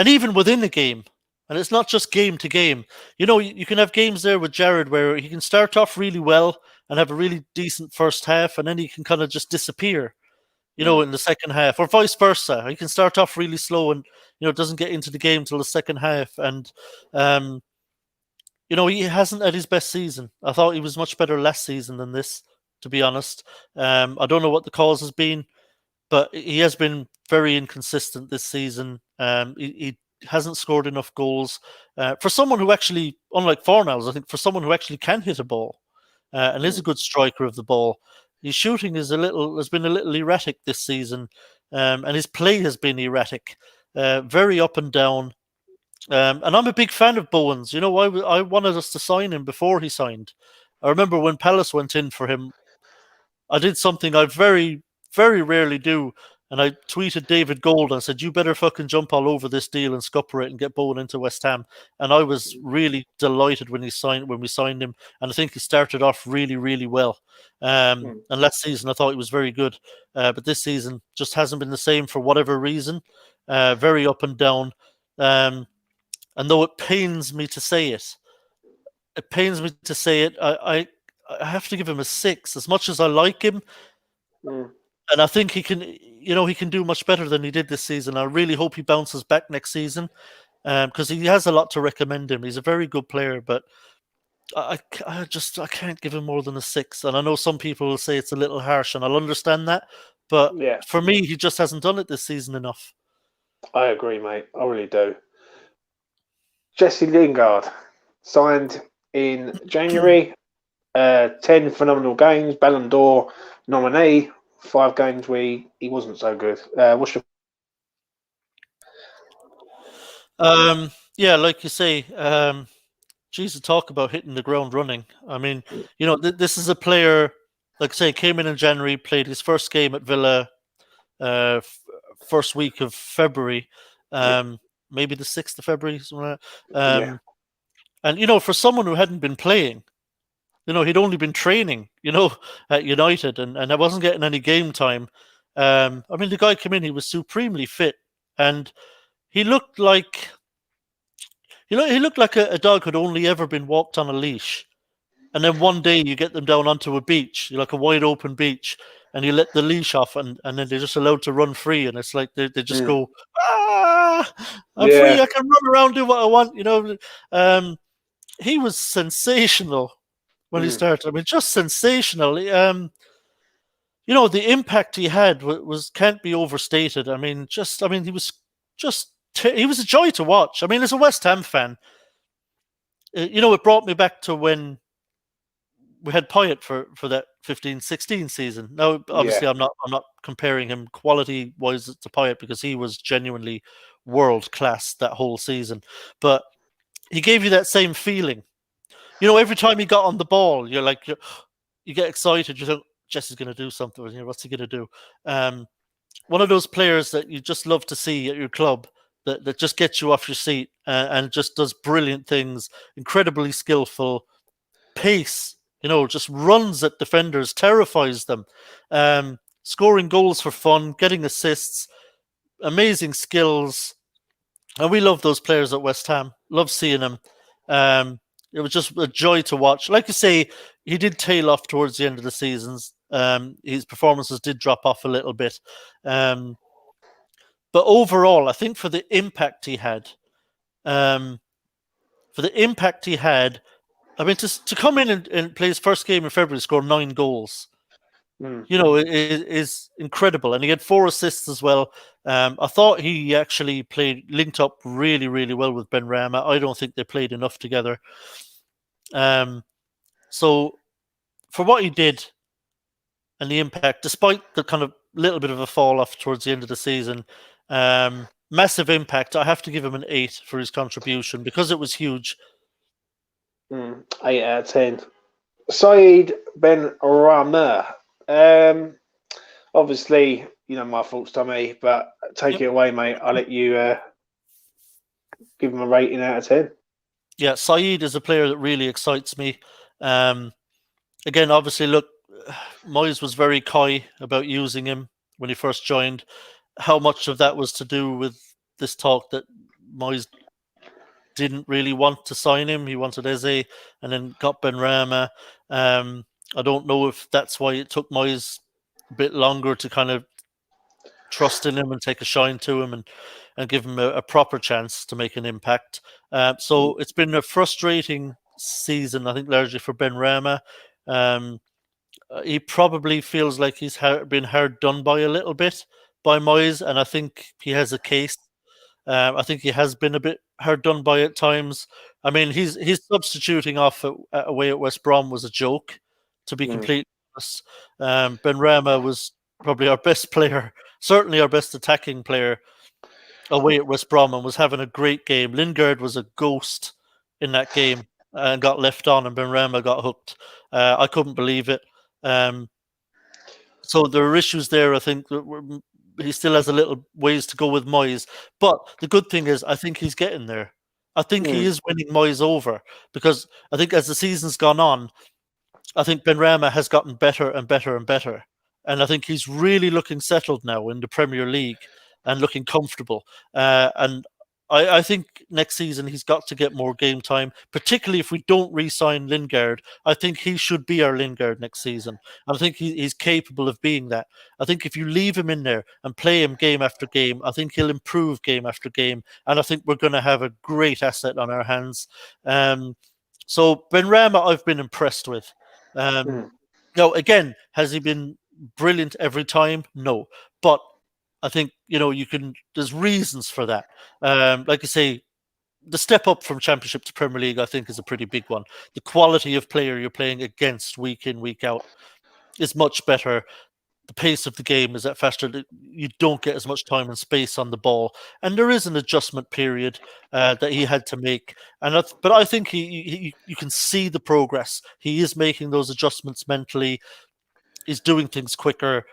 even within the game, and it's not just game to game. You can have games there with Jarrod where he can start off really well and have a really decent first half, and then he can kind of just disappear, in the second half, or vice versa. He can start off really slow and, doesn't get into the game till the second half. And, he hasn't had his best season. I thought he was much better last season than this, to be honest. I don't know what the cause has been, but he has been very inconsistent this season. He hasn't scored enough goals. For someone who actually, unlike Fornals, I think for someone who actually can hit a ball and is a good striker of the ball, his shooting has been a little erratic this season, and his play has been erratic, very up and down. And I'm a big fan of Bowen's. I wanted us to sign him before he signed. I remember when Palace went in for him, I did something I very, very rarely do. And I tweeted David Gold and said, you better fucking jump all over this deal and scupper it and get Bowen into West Ham. And I was really delighted when we signed him. And I think he started off really, really well. And last season, I thought he was very good. But this season just hasn't been the same for whatever reason. Very up and down. And though it pains me to say it, I have to give him a 6. As much as I like him, and I think he can do much better than he did this season. I really hope he bounces back next season because he has a lot to recommend him. He's a very good player, but I can't give him more than a 6. And I know some people will say it's a little harsh, and I'll understand that. But for me, he just hasn't done it this season enough. I agree, mate. I really do. Jesse Lingard signed in January. 10 phenomenal games, Ballon d'Or nominee. 5 games where he wasn't so good. What's your... like you say, Jesus, talk about hitting the ground running. I mean, this is a player, like I say, came in January, played his first game at Villa first week of February, maybe the 6th of February, something like that. And, for someone who hadn't been playing, he'd only been training, at United and I wasn't getting any game time. The guy came in, he was supremely fit and he looked like a dog who'd only ever been walked on a leash. And then one day you get them down onto a beach, like a wide open beach, and you let the leash off and then they're just allowed to run free. And it's like they just go, ah! I'm free. I can run around, do what I want. He was sensational when he started. I mean, just sensational. The impact he had was can't be overstated. I mean, he was he was a joy to watch. I mean, as a West Ham fan, it brought me back to when we had Payet for that 15-16 season. Now, obviously, I'm not comparing him quality wise to Payet because he was genuinely world class that whole season, but he gave you that same feeling. Every time he got on the ball, you're like, you get excited. You think Jesse's going to do something. What's he going to do? One of those players that you just love to see at your club that just gets you off your seat and just does brilliant things, incredibly skillful, pace. Just runs at defenders, terrifies them, scoring goals for fun, getting assists, amazing skills. And we love those players at West Ham. Love seeing them. It was just a joy to watch. Like you say, he did tail off towards the end of the seasons. His performances did drop off a little bit. But overall, I think for the impact he had, I mean, to come in and play his first game in February, score 9 goals, it is incredible. And he had 4 assists as well. I thought he actually linked up really, really well with Benrahma. I don't think they played enough together. So for what he did and the impact, despite the kind of little bit of a fall off towards the end of the season, massive impact. I have to give him an 8 for his contribution because it was huge. 8 out of 10. Saeed Benrahma. Obviously, my thoughts, Tommy, but take it away, mate. I'll let you give him a rating out of 10. Yeah, Saeed is a player that really excites me. Again, obviously, look, Moyes was very coy about using him when he first joined. How much of that was to do with this talk that Moyes didn't really want to sign him? He wanted Eze and then got Benrahma. I don't know if that's why it took Moyes a bit longer to kind of trust in him and take a shine to him and give him a proper chance to make an impact. So it's been a frustrating season, I think, largely for Benrahma. He probably feels like he's been hard done by a little bit by Moyes, and I think he has a case. I think he has been a bit hard done by at times. I mean, his substituting off away at West Brom was a joke, to be completely honest. Benrahma was probably our best player, certainly our best attacking player away at West Brom, and was having a great game. Lingard was a ghost in that game and got left on, and Benrahma got hooked. I couldn't believe it. So there are issues there. I think he still has a little ways to go with Moyes. But the good thing is, I think he's getting there. I think he is winning Moyes over, because I think as the season's gone on, I think Benrahma has gotten better and better and better. And I think he's really looking settled now in the Premier League and looking comfortable. And I think next season he's got to get more game time, particularly if we don't re-sign Lingard. I think he should be our Lingard next season. And I think he's capable of being that. I think if you leave him in there and play him game after game, I think he'll improve game after game. And I think we're going to have a great asset on our hands. So Benrahma, I've been impressed with. Now, again, has he been brilliant every time? No. But I think, there's reasons for that. Like I say, the step up from Championship to Premier League, I think, is a pretty big one. The quality of player you're playing against week in, week out is much better. The pace of the game is that faster. You don't get as much time and space on the ball. And there is an adjustment period that he had to make. But I think you can see the progress. He is making those adjustments mentally. He's doing things quicker.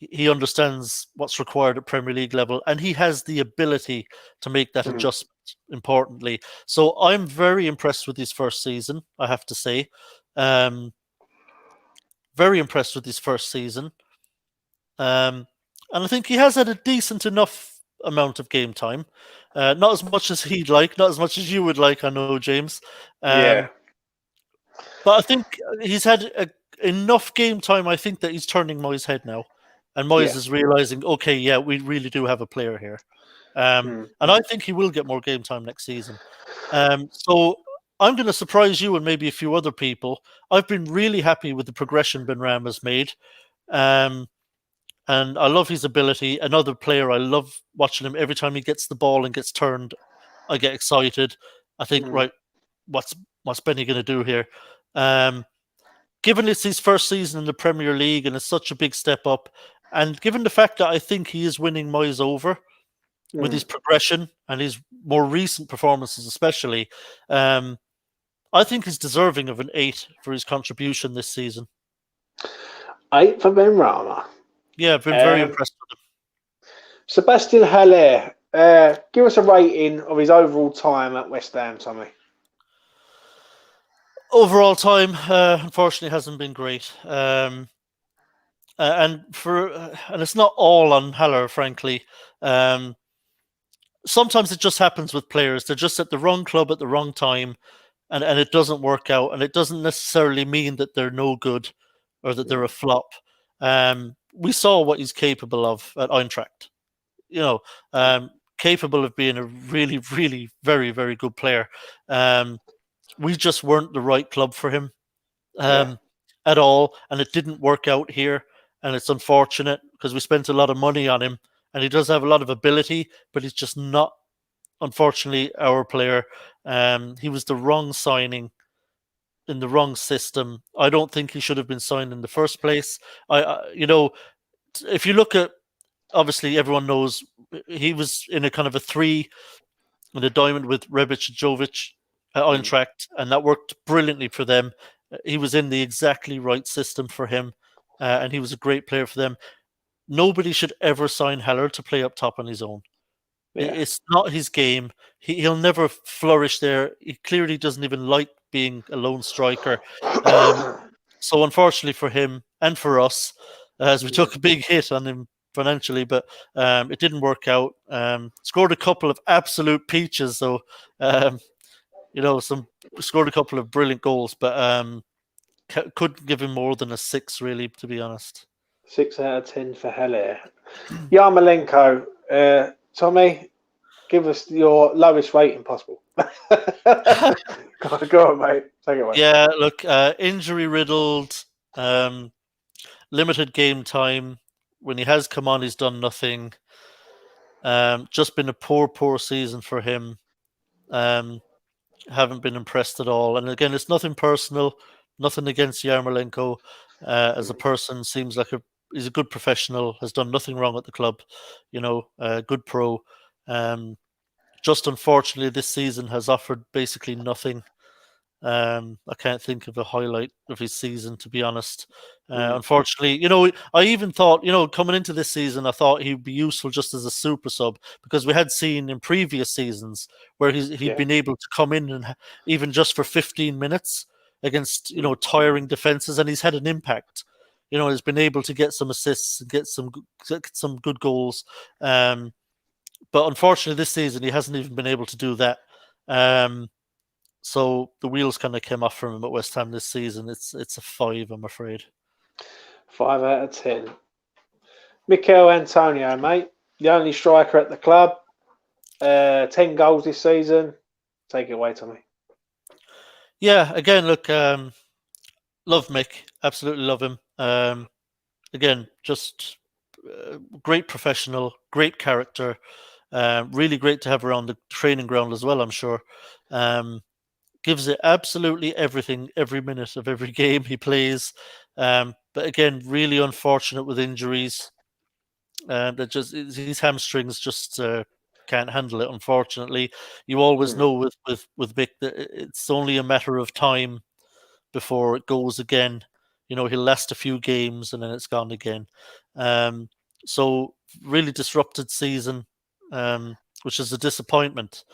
He understands what's required at Premier League level, and he has the ability to make that adjustment, importantly. So I'm very impressed with his first season, I have to say. Very impressed with his first season. And I think he has had a decent enough amount of game time. Not as much as he'd like, not as much as you would like, I know, James. But I think he's had enough game time, I think, that he's turning Moyes' head now. And Moyes is realizing, okay, yeah, we really do have a player here. And I think he will get more game time next season. So I'm going to surprise you and maybe a few other people. I've been really happy with the progression Benrahma's made. And I love his ability. Another player, I love watching him. Every time he gets the ball and gets turned, I get excited. I think, right, what's Benny going to do here? Given it's his first season in the Premier League and it's such a big step up, and given the fact that I think he is winning Moyes over with his progression and his more recent performances especially, I think he's deserving of an 8 for his contribution this season. 8 for Benrahma. Yeah, I've been very impressed with him. Sebastian Haller, give us a rating of his overall time at West Ham, Tommy. Overall time, unfortunately, hasn't been great. And it's not all on Haller, frankly. Sometimes it just happens with players. They're just at the wrong club at the wrong time, and it doesn't work out. And it doesn't necessarily mean that they're no good or that they're a flop. We saw what he's capable of at Eintracht. Capable of being a really, really, very, very good player. We just weren't the right club for him at all, and it didn't work out here. And it's unfortunate because we spent a lot of money on him, and he does have a lot of ability, but he's just not, unfortunately, our player. He was the wrong signing in the wrong system. I don't think he should have been signed in the first place. If you look at, obviously everyone knows he was in a kind of a 3 in a diamond with Rebic and Jovic at Eintracht, and that worked brilliantly for them. He was in the exactly right system for him, and he was a great player for them. Nobody should ever sign Haller to play up top on his own. Yeah. It's not his game. He'll never flourish there. He clearly doesn't even like being a lone striker. So unfortunately for him and for us, as we took a big hit on him financially, but it didn't work out. Scored a couple of absolute peaches, though. Scored a couple of brilliant goals, but couldn't give him more than a 6, really, to be honest. 6 out of 10 for Haller. Yarmolenko, Tommy, give us your lowest rating possible. Go on, mate. Take it away. Yeah, look, injury-riddled, limited game time. When he has come on, he's done nothing. Just been a poor season for him. Haven't been impressed at all. And again, it's nothing personal, nothing against Yarmolenko. As a person, seems like he's a good professional, has done nothing wrong at the club, good pro. Just unfortunately, this season has offered basically nothing. I can't think of a highlight of his season, to be honest. Unfortunately, I even thought, coming into this season, I thought he'd be useful just as a super sub, because we had seen in previous seasons where he'd been able to come in and even just for 15 minutes against, tiring defenses, and he's had an impact. He's been able to get some assists and get some good goals. But unfortunately, this season, he hasn't even been able to do that. So the wheels kind of came off from him at West Ham this season. It's a 5, I'm afraid. 5 out of 10. Mikel Antonio, mate, the only striker at the club. 10 goals this season. Take it away, Tommy. Yeah, again, look, love Mick. Absolutely love him. Again, just great professional, great character. Really great to have around the training ground as well, I'm sure. Gives it absolutely everything, every minute of every game he plays. But again, really unfortunate with injuries. His hamstrings just can't handle it, unfortunately. You always know with Mick that it's only a matter of time before it goes again. He'll last a few games and then it's gone again. So really disrupted season, which is a disappointment.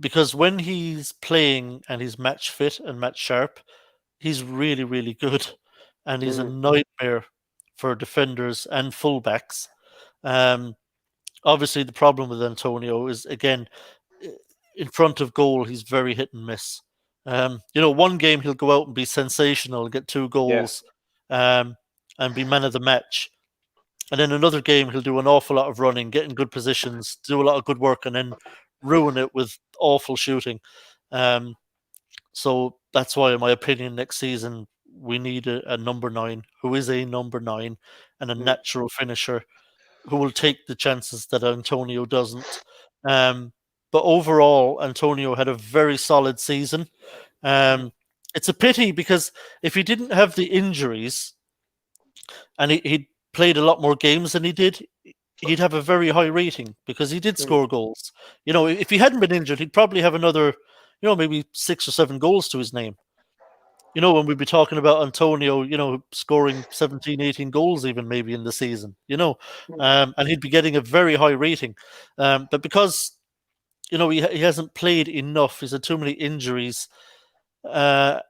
Because when he's playing and he's match fit and match sharp, he's really, really good. And he's a nightmare for defenders and fullbacks. Obviously, the problem with Antonio is, again, in front of goal, he's very hit and miss. One game he'll go out and be sensational and get 2 goals and be man of the match. And then another game, he'll do an awful lot of running, get in good positions, do a lot of good work, and then ruin it with awful shooting. So that's why, in my opinion, next season we need a number 9 who is a number 9 and a natural finisher who will take the chances that Antonio doesn't. But overall, Antonio had a very solid season. It's a pity because if he didn't have the injuries and he'd played a lot more games than he did, he'd have a very high rating because he did score goals. If he hadn't been injured, he'd probably have another, maybe 6 or 7 goals to his name. When we'd be talking about Antonio, scoring 17, 18 goals even maybe in the season, and he'd be getting a very high rating. But because, he hasn't played enough, he's had too many injuries, I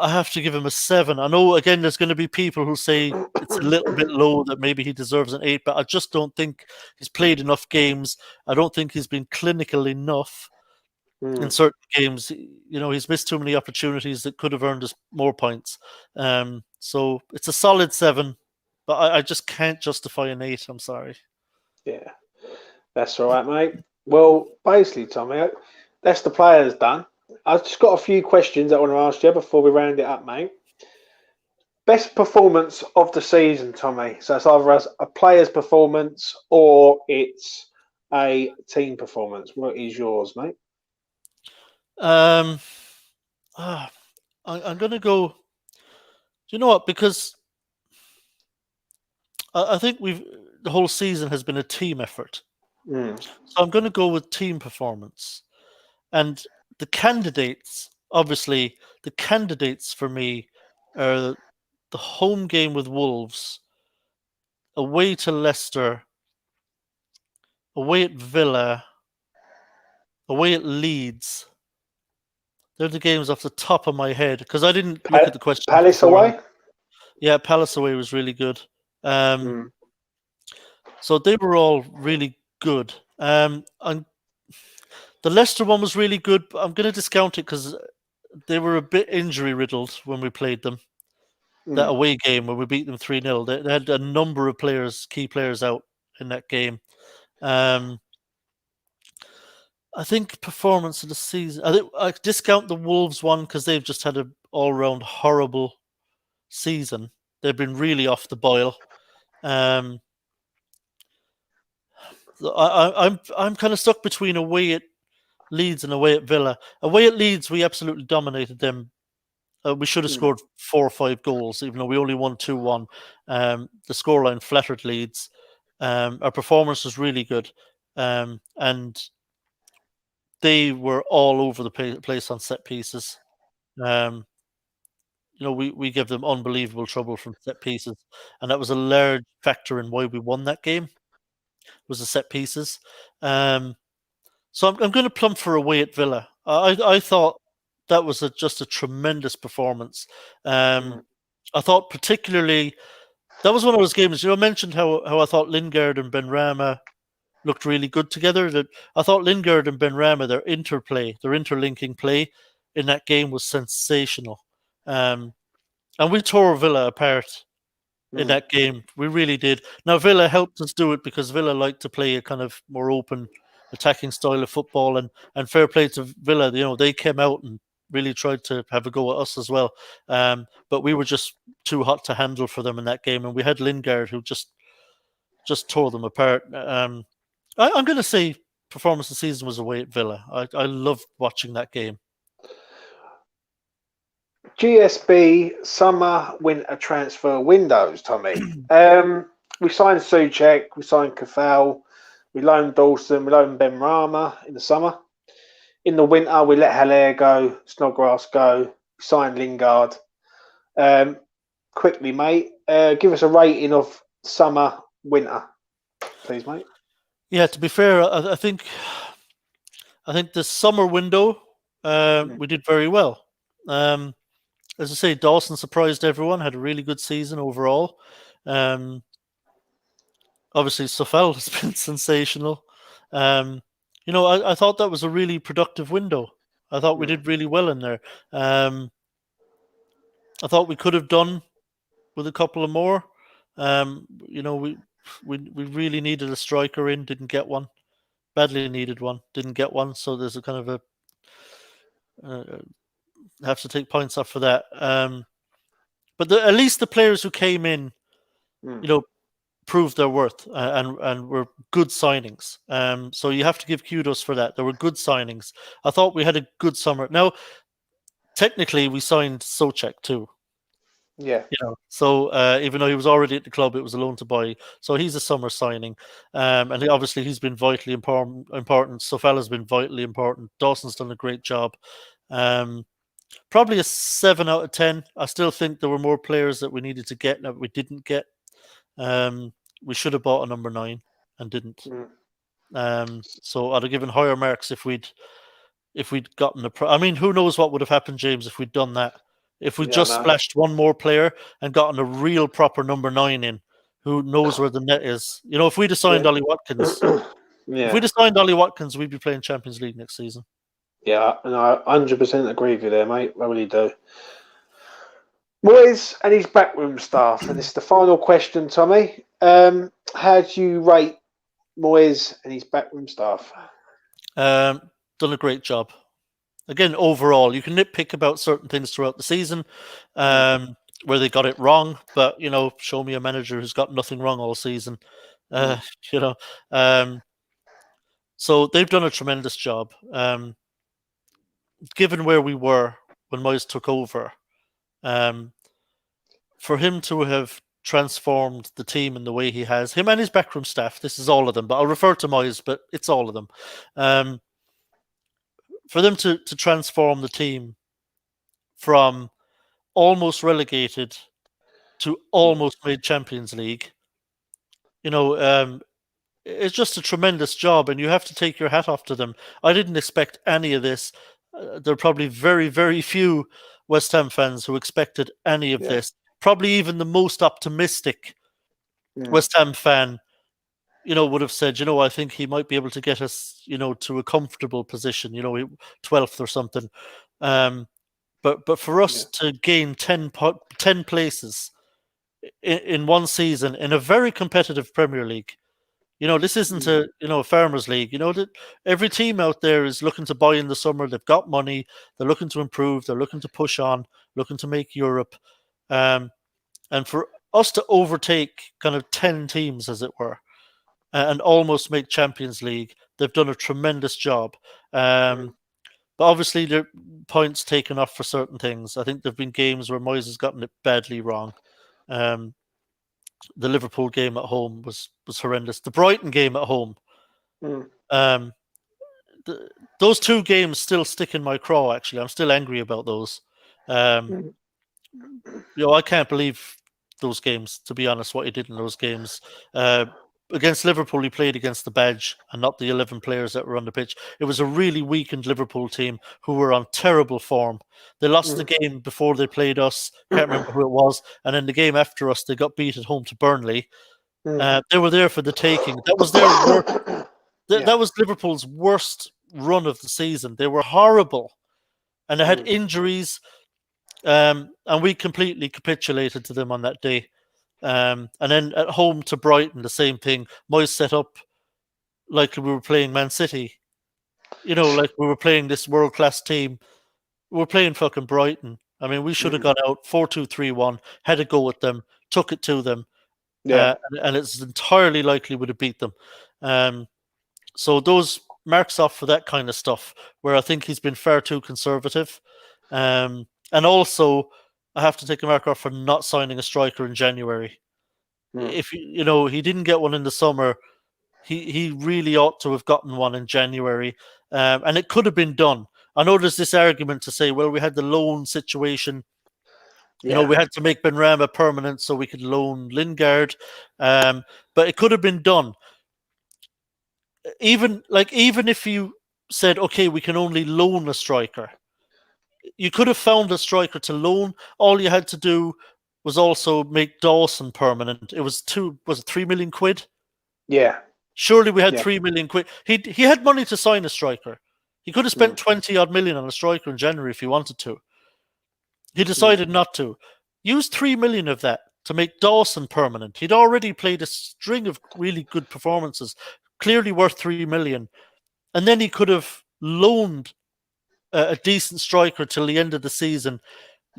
have to give him a 7. I know, again, there's going to be people who say it's a little bit low, that maybe he deserves an 8, but I just don't think he's played enough games. I don't think he's been clinical enough in certain games. He's missed too many opportunities that could have earned us more points. So it's a solid 7, but I just can't justify an 8. I'm sorry. Yeah, that's all right, mate. Well, basically, Tommy, that's the players done. I've just got a few questions I want to ask you before we round it up, mate. Best performance of the season, Tommy. So it's either a player's performance or it's a team performance. What is yours, mate? I'm going to go. Do you know what? Because I think the whole season has been a team effort. So I'm going to go with team performance. And the candidates, obviously, for me are the home game with Wolves, away to Leicester, away at Villa, away at Leeds. They're the games off the top of my head because I didn't look at the question. Palace away? Yeah, Palace away was really good. So they were all really good. And the Leicester one was really good, but I'm going to discount it because they were a bit injury riddled when we played them. That away game when we beat them 3-0. They had a number of key players out in that game. I think performance of the season. I discount the Wolves one because they've just had an all-round horrible season. They've been really off the boil. I'm kind of stuck between away at Leeds and away at Villa. Away at Leeds, we absolutely dominated them. We should have scored 4 or 5 goals, even though we only won 2-1. The scoreline flattered Leeds. Our performance was really good. And they were all over the place on set pieces. We gave them unbelievable trouble from set pieces. And that was a large factor in why we won that game, was the set pieces. So I'm going to plump for away at Villa. I thought that was just a tremendous performance. I thought particularly that was one of those games. I mentioned how I thought Lingard and Benrahma looked really good together. That I thought Lingard and Benrahma, their interplay, their interlinking play in that game was sensational. And we tore Villa apart in that game. We really did. Now Villa helped us do it because Villa liked to play a kind of more open attacking style of football, and fair play to Villa. They came out and really tried to have a go at us as well. But we were just too hot to handle for them in that game, and we had Lingard who just tore them apart. I'm going to say performance of the season was away at Villa. I loved watching that game. GSB summer winter transfer windows, Tommy. We signed Souček, we signed Kafal, we loaned Dawson, we loaned Benrahma in the summer. In the winter, we let Haller go, Snodgrass go, we signed Lingard. Quickly, mate, give us a rating of summer, winter, please, mate. Yeah, to be fair, I think the summer window we did very well. As I say, Dawson surprised everyone, had a really good season overall. Obviously, Sofel has been sensational. I thought that was a really productive window. I thought we did really well in there. I thought we could have done with a couple of more. we really needed a striker in, didn't get one. Badly needed one, didn't get one. So there's a kind of a have to take points off for that. But at least the players who came in, proved their worth and were good signings. So you have to give kudos for that. There were good signings. I thought we had a good summer. Now, technically, we signed Souček too. Yeah. So even though he was already at the club, it was a loan to buy. So he's a summer signing. And obviously he's been vitally important. Sofala's been vitally important. Dawson's done a great job. Probably a 7 out of 10. I still think there were more players that we needed to get that we didn't get. We should have bought a number 9 and didn't. So I'd have given higher marks if we'd gotten I mean, who knows what would have happened, James, if we'd done that. If we splashed one more player and gotten a real proper number 9 in, who knows where the net is? If we'd have signed Ollie Watkins, if we'd have signed Ollie Watkins, we'd be playing Champions League next season. Yeah, and I 100% agree with you there, mate. I really do. Moyes and his backroom staff, and this is the final question, Tommy. How do you rate Moyes and his backroom staff? Done a great job. Again, overall, you can nitpick about certain things throughout the season where they got it wrong, but, show me a manager who's got nothing wrong all season. So they've done a tremendous job. Given where we were when Moyes took over, for him to have transformed the team in the way he has, him and his backroom staff, this is all of them, but I'll refer to Moyes, but it's all of them. For them to transform the team from almost relegated to almost made Champions League, it's just a tremendous job, and you have to take your hat off to them. I didn't expect any of this. There are probably very, very few West Ham fans who expected any of this. Probably even the most optimistic West Ham fan, would have said, I think he might be able to get us, to a comfortable position, 12th or something. But for us to gain 10 places in one season in a very competitive Premier League, this isn't a farmers league. That every team out there is looking to buy in the summer. They've got money. They're looking to improve. They're looking to push on, looking to make Europe. And for us to overtake kind of 10 teams, as it were, and almost make Champions League, they've done a tremendous job. But obviously, there are points taken off for certain things. I think there have been games where Moyes has gotten it badly wrong. The Liverpool game at home was horrendous. The Brighton game at home. Those two games still stick in my craw, actually. I'm still angry about those. I can't believe those games, to be honest, what he did in those games. Against Liverpool, he played against the badge and not the 11 players that were on the pitch. It was a really weakened Liverpool team who were on terrible form. They lost the game before they played us. Can't remember who it was. And in the game after us, they got beat at home to Burnley. They were there for the taking. That was their worst. That was Liverpool's worst run of the season. They were horrible. And they had injuries. And we completely capitulated to them on that day. And then at home to Brighton, the same thing. Moyes set up like we were playing Man City. Like we were playing this world-class team. We were playing fucking Brighton. I mean, we should have gone out 4-2-3-1, had a go at them, took it to them. And it's entirely likely would have beat them. So those marks off for that kind of stuff, where I think he's been far too conservative. And also, I have to take a mark off for not signing a striker in January. If he didn't get one in the summer, he really ought to have gotten one in January, and it could have been done. I know there's this argument to say, well, we had the loan situation. We had to make Benrahma permanent so we could loan Lingard, but it could have been done. Even if you said, okay, we can only loan a striker. You could have found a striker to loan. All you had to do was also make Dawson permanent. It was 3 million quid? Yeah. Surely we had 3 million quid. He had money to sign a striker. He could have spent 20 odd million on a striker in January if he wanted to. He decided not to. Use 3 million of that to make Dawson permanent. He'd already played a string of really good performances, clearly worth 3 million. And then he could have loaned a decent striker till the end of the season.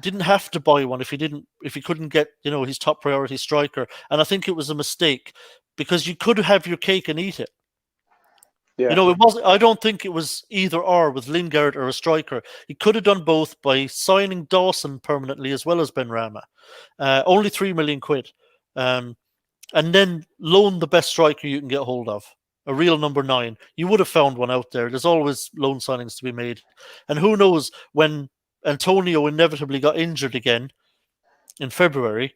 Didn't have to buy one if he couldn't get his top priority striker. And I think it was a mistake because you could have your cake and eat it. Yeah. It wasn't. I don't think it was either or with Lingard or a striker. He could have done both by signing Dawson permanently as well as Benrahma. Only 3 million quid, and then loan the best striker you can get hold of. A real number 9. You would have found one out there. There's always loan signings to be made. And who knows, when Antonio inevitably got injured again in February,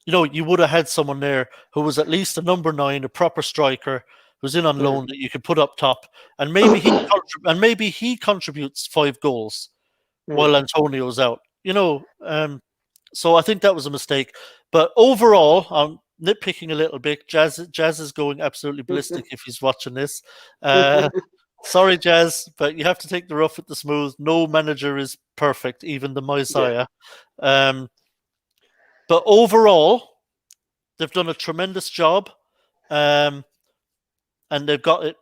you would have had someone there who was at least a number 9, a proper striker, who's in on loan that you could put up top. And maybe he contributes 5 goals while Antonio's out. So I think that was a mistake. But overall, I'm nitpicking a little bit. Jazz is going absolutely ballistic if he's watching this. Sorry, Jazz, but you have to take the rough with the smooth. No manager is perfect, even the Messiah. Yeah. But overall, they've done a tremendous job, and they've got it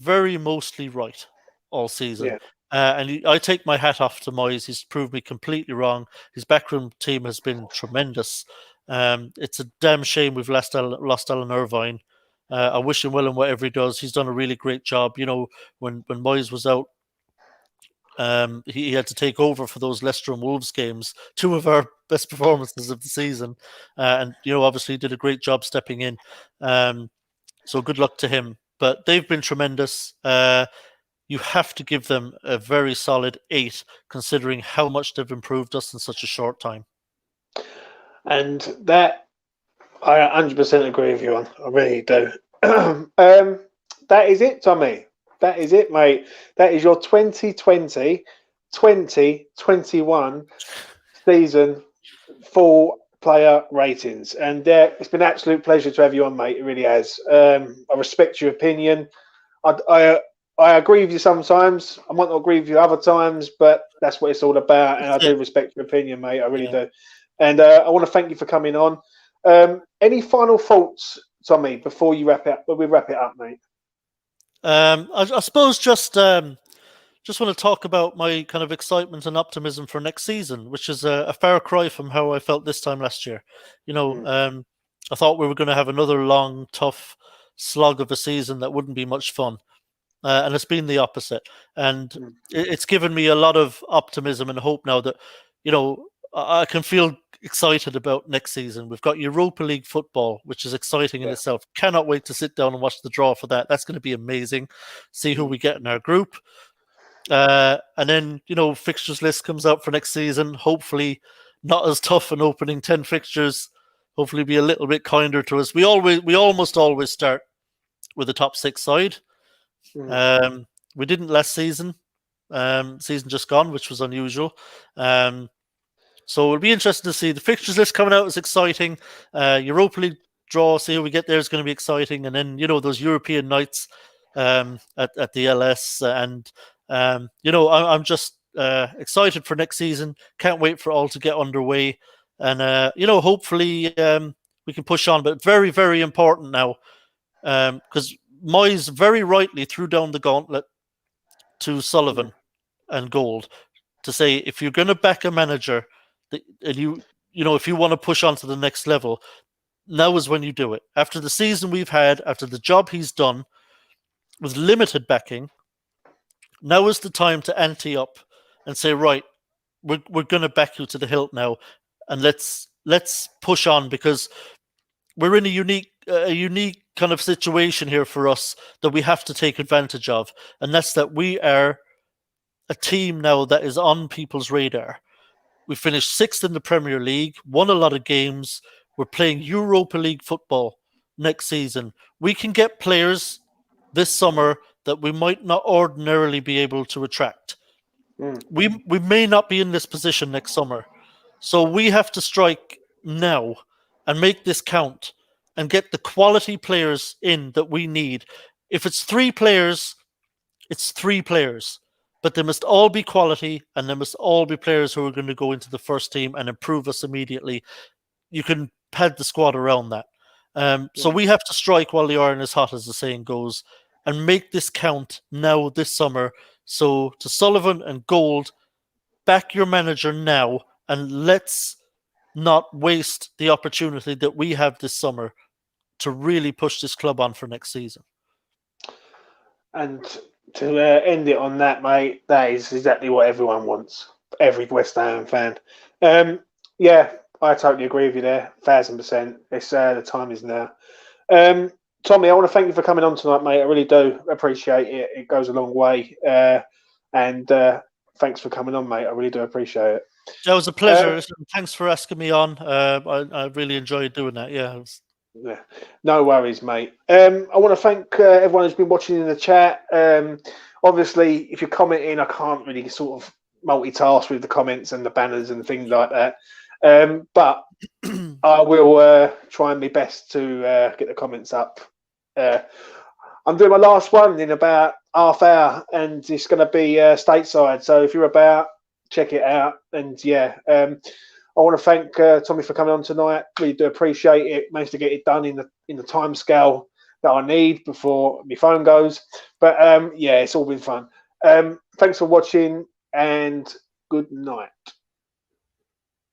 very mostly right all season. Yeah. And I take my hat off to Moyes. He's proved me completely wrong. His backroom team has been tremendous. It's a damn shame we've lost Alan Irvine. I wish him well in whatever he does. He's done a really great job. When Moyes was out, he had to take over for those Leicester and Wolves games, 2 of our best performances of the season. And obviously did a great job stepping in. So good luck to him. But they've been tremendous. You have to give them a very solid 8, considering how much they've improved us in such a short time. And that I 100% agree with you on. I really do. That is it, Tommy. That is it, mate. That is your 2020-2021 season full player ratings. And it's been an absolute pleasure to have you on, mate. It really has. I respect your opinion. I agree with you sometimes. I might not agree with you other times, but that's what it's all about. And I do respect your opinion, mate. I really do. And I want to thank you for coming on. Any final thoughts, Tommy, before we wrap it up, mate? I suppose just want to talk about my kind of excitement and optimism for next season, which is a far cry from how I felt this time last year. I thought we were going to have another long, tough slog of a season that wouldn't be much fun. And it's been the opposite. And it's given me a lot of optimism and hope now that, I can feel excited about next season. We've got Europa League football, which is exciting in itself. Cannot wait to sit down and watch the draw for that. That's going to be amazing. See who we get in our group. And then, fixtures list comes out for next season. Hopefully not as tough an opening 10 fixtures. Hopefully be a little bit kinder to us. We almost always start with a top 6 side. We didn't last season. Season just gone, which was unusual. So it'll be interesting to see. The fixtures list coming out is exciting. Europa League draw, see how we get there is going to be exciting. And then, those European nights at the LS. And, I'm just excited for next season. Can't wait for it all to get underway. And, hopefully we can push on. But very, very important now, because Moyes very rightly threw down the gauntlet to Sullivan and Gold to say, if you're going to back a manager, and if you want to push on to the next level, now is when you do it. After the season we've had, after the job he's done with limited backing, now is the time to ante up and say, right, we're going to back you to the hilt now, and let's push on, because we're in a unique kind of situation here for us that we have to take advantage of, and that's that we are a team now that is on people's radar. We finished 6th in the Premier League, won a lot of games. We're playing Europa League football next season. We can get players this summer that we might not ordinarily be able to attract. We may not be in this position next summer. So we have to strike now and make this count and get the quality players in that we need. If it's 3 players, it's 3 players. But they must all be quality, and they must all be players who are going to go into the first team and improve us immediately. you can pad the squad around that. So we have to strike while the iron is hot, as the saying goes, and make this count now this summer. So to Sullivan and Gold, back your manager now, and let's not waste the opportunity that we have this summer to really push this club on for next season. And to end it on that, mate, that is exactly what everyone wants. Every West Ham fan. Yeah, I totally agree with you there, 1,000%. It's the time is now. Tommy, I want to thank you for coming on tonight, mate. I really do appreciate it. It goes a long way. And thanks for coming on, mate. I really do appreciate it. That was a pleasure. Thanks for asking me on. I really enjoyed doing that. Yeah. Yeah, no worries, mate. I want to thank everyone who's been watching in the chat. Obviously, if you're commenting, I can't really sort of multitask with the comments and the banners and things like that. But I will try my best to get the comments up. I'm doing my last one in about half hour, and it's going to be stateside. So if you're about, check it out. And yeah. I want to thank Tommy for coming on tonight. Really do appreciate it. Managed to get it done in the time scale that I need before my phone goes. But yeah, it's all been fun. Thanks for watching and good night.